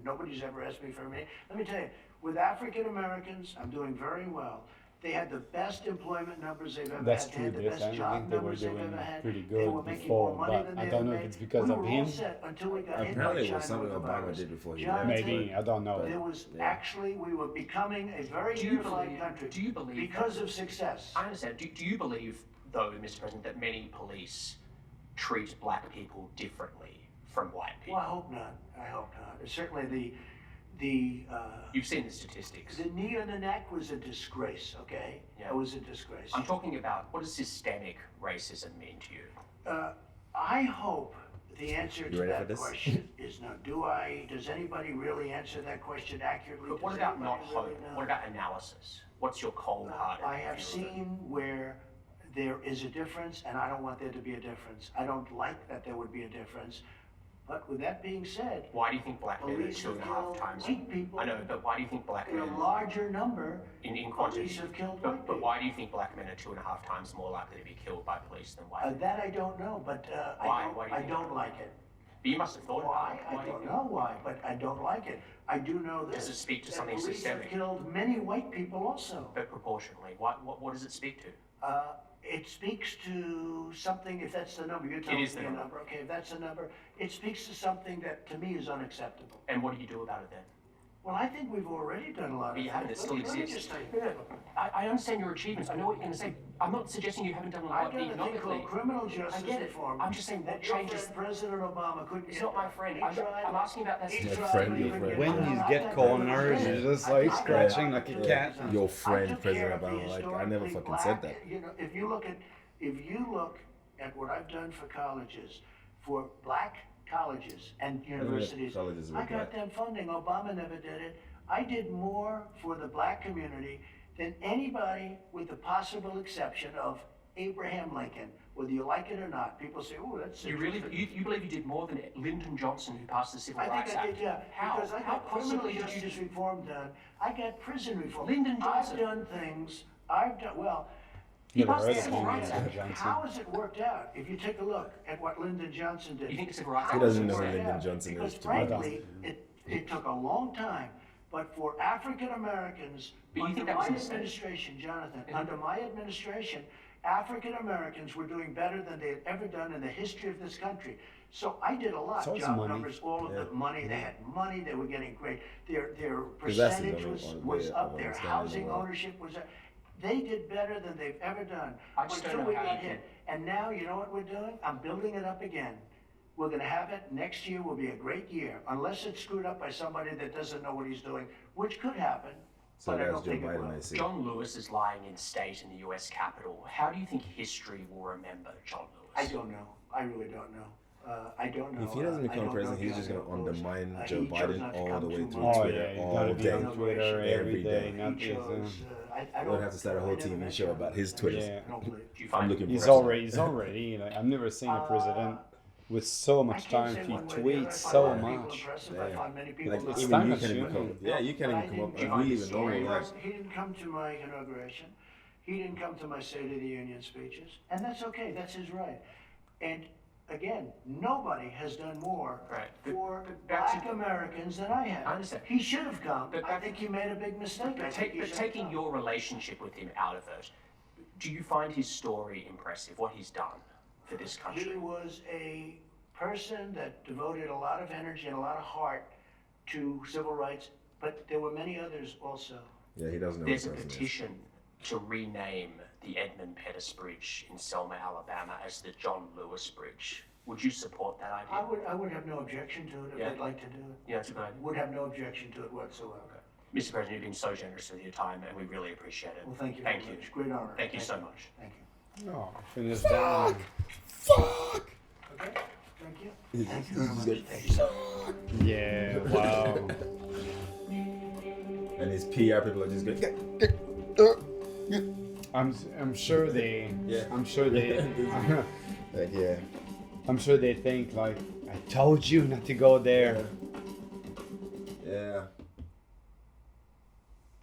Nobody's ever asked me for a meeting. Let me tell you, with African Americans, I'm doing very well. They had the best employment numbers they've ever That's had. true, They had the this best time. I job think they were numbers they've doing ever had. pretty They good were making before, more money but than I they don't ever know if made. it's because we of were him. all set until we got hit by Apparently it China was something with the Obama virus. did before he Jonathan, left. Maybe, I don't know. there was Yeah. actually, we were becoming a very Do you unified believe- country. do you believe because that- of success. I understand. Do you believe, though, Mr. President, that many police treat black people differently from white people? Well, I hope not. I hope not. Certainly the You've seen the statistics. the knee on the neck was a disgrace. Okay, Yeah. it was a disgrace. I'm talking about, what does systemic racism mean to you? I hope the answer You to ready for that this? question is no. Does anybody really answer that question accurately? But what Does about anybody not really hope? know? What about analysis? What's your cold heart? I have seen where there is a difference, and I don't want there to be a difference. I don't like that there would be a difference. But with that being said, Why do you think black men are police have 2.5 killed times? white people I know, but why do you think black in a men larger number. in quantity? Police have killed white But people. why do you think black men are 2.5 times more likely to be killed by police than white men? That I don't know, but Why? Why do you I think don't that? like it. But you must have thought Why? about it. I do you don't think- know why, but I don't like it. I do know this. Does it speak to that something police systemic? have killed many white people also. But proportionally, what does it speak to? It speaks to something, if that's the number, you're telling is me the a number. number. Okay, if that's the number, it speaks to something that to me is unacceptable. And what do you do about it then? Well, I think we've already done a lot of But you haven't, it things. still Let me exists. just tell you. I understand your achievements. I know what you're going to say. I'm not suggesting you haven't done a lot I've done a thing economically. called criminal justice I get it. reform. I'm just saying what that your changes. friend President Obama couldn't He's get not my done. friend. He I'm tried- asking about that. he system. tried, friend, but he your couldn't friend. get When done. you I get got cornered, that. you're just I like got scratching that. like a cat. Your I friend, took President care of the Obama, like, I never historically fucking said black- that. You know, if you look at what I've done for colleges, for black colleges and universities, colleges were I got black. them funding. Obama never did it. I did more for the black community than anybody, with the possible exception of Abraham Lincoln. Whether you like it or not, people say, "Oh, that's." You really you believe you did more than Lyndon Johnson, who passed the Civil I Rights think I Act? did, yeah. How? Because I How got criminal possibly did you justice do? reform done. I got prison reform. Lyndon Johnson. I've done things. Well. You Never passed heard the of Civil him, Rights Lyndon Act. Johnson. How has it worked out? If you take a look at what Lyndon Johnson did. You think the Civil Rights How Act He doesn't has it know who worked Lyndon out? Johnson is, Because to be honest. frankly, it took a long time. But for African Americans, But you under think that my was a mistake? administration, Jonathan, Yeah. under my administration, African Americans were doing better than they had ever done in the history of this country. So I did a lot. So it's Job money. numbers, all of the money. They had money. They were getting great. Their that's the percentage only was way up. of Their understanding housing the world. ownership was up. They did better than they've ever done I just don't until know we how got you hit. And now, you know what we're doing? I'm building it up again. We're going to have it. Next year will be a great year, unless it's screwed up by somebody that doesn't know what he's doing, which could happen. So but I that's don't Joe think it Biden, will. I see. John Lewis is lying in state in the US Capitol. How do you think history will remember John Lewis? I don't know. I really don't know. I don't know. If he doesn't I become don't president, know he's just John going to Lewis. undermine He Joe chose Biden not to all come the way to through my- Twitter, you all gotta be day. on Twitter every day. He Not chose, I We'll don't have to start a whole I never TV met show John about Lewis, his Twitters. actually. Yeah. I don't believe. Do you I'm find looking He's for already. Like, I've never seen a president with so I much can't time say to one way or the other. I tweet find a so lot of people much. impressive. I find many people Like not. even time you can't even consuming. come. Yeah, you can't But even come up. I And we live in He normal lives. didn't come to my inauguration. He didn't come to my State of the Union speeches, and that's okay. That's his right. And again, nobody has done more Right. for But back to- Black Americans than I have. I understand. He should have come. But I back- think he made a big mistake. I think he But should have taking come. your relationship with him out of it, do you find his story impressive, what he's done for this He country? was a person that devoted a lot of energy and a lot of heart to civil rights, but there were many others also. Yeah, he doesn't know. There's a what the person is. petition to rename the Edmund Pettus Bridge in Selma, Alabama as the John Lewis Bridge. Would you support that idea? I would have no objection to it if Yeah. they'd like to do it. Yeah, it's a good idea. Would have no objection to it whatsoever. Mr. President, you've been so generous with your time, and we really appreciate it. Well, thank you Thank very you. much. Great honor. Thank you so much. Thank you. Oh, finish down. Fuck! Okay, thank you. He's Thank you very just much. like, Thank you so much. Yeah, wow. And his PR people are just going. I'm sure they. Yeah. I'm sure they. Like yeah. I'm sure they think like, I told you not to go there. Yeah.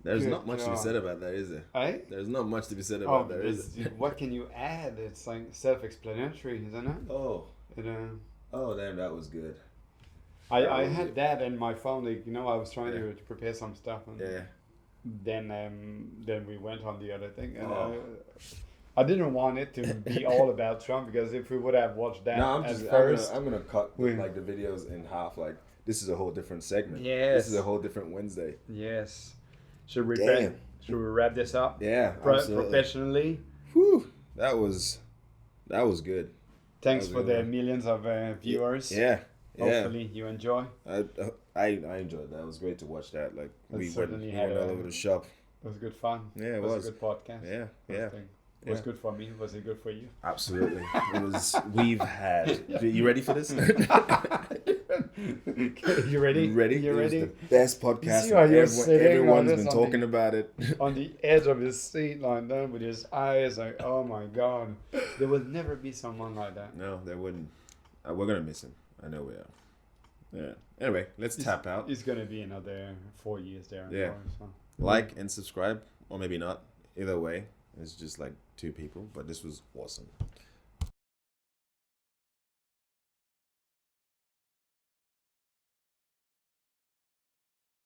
There's Good not much to be job. said about that, is there? Right? There's not much to be said Oh, about that, is there? what can you add? It's like self-explanatory, isn't it? Oh. It, Oh, damn, that was good. I had that in my phone. Like, you know, I was trying Yeah. to prepare some stuff, and Yeah. then we went on the other thing, and Oh. I didn't want it to be all about Trump, because if we would have watched that No, at first, I'm gonna cut we- like the videos in half. Like this is a whole different segment. Yes. This is a whole different Wednesday. yes. Should we Damn. should we wrap this up? Yeah. Absolutely. Professionally. Whew. That was good. Thanks That for was the good. millions of viewers. Yeah. Yeah. Hopefully you enjoy. I enjoyed that. It was great to watch that. Like It we went certainly had all a- over the shop. It was good fun. Yeah, it was was. a good podcast. Yeah. Good Yeah. thing. It was Yeah. good for me. Was it good for you? Absolutely. It was. We've had. You ready for this? You ready? You ready? You It was ready? the best podcast. see how you're Everyone, sitting on everyone's this been on talking the- about it. On the edge of his seat like that with his eyes like, oh my god. There will never be someone like that. No, there wouldn't. We're gonna miss him. I know we are. Yeah. Anyway, let's tap out. It's gonna be another 4 years there. Yeah. So. Like and subscribe, or maybe not. Either way, it's just like two people. But this was awesome.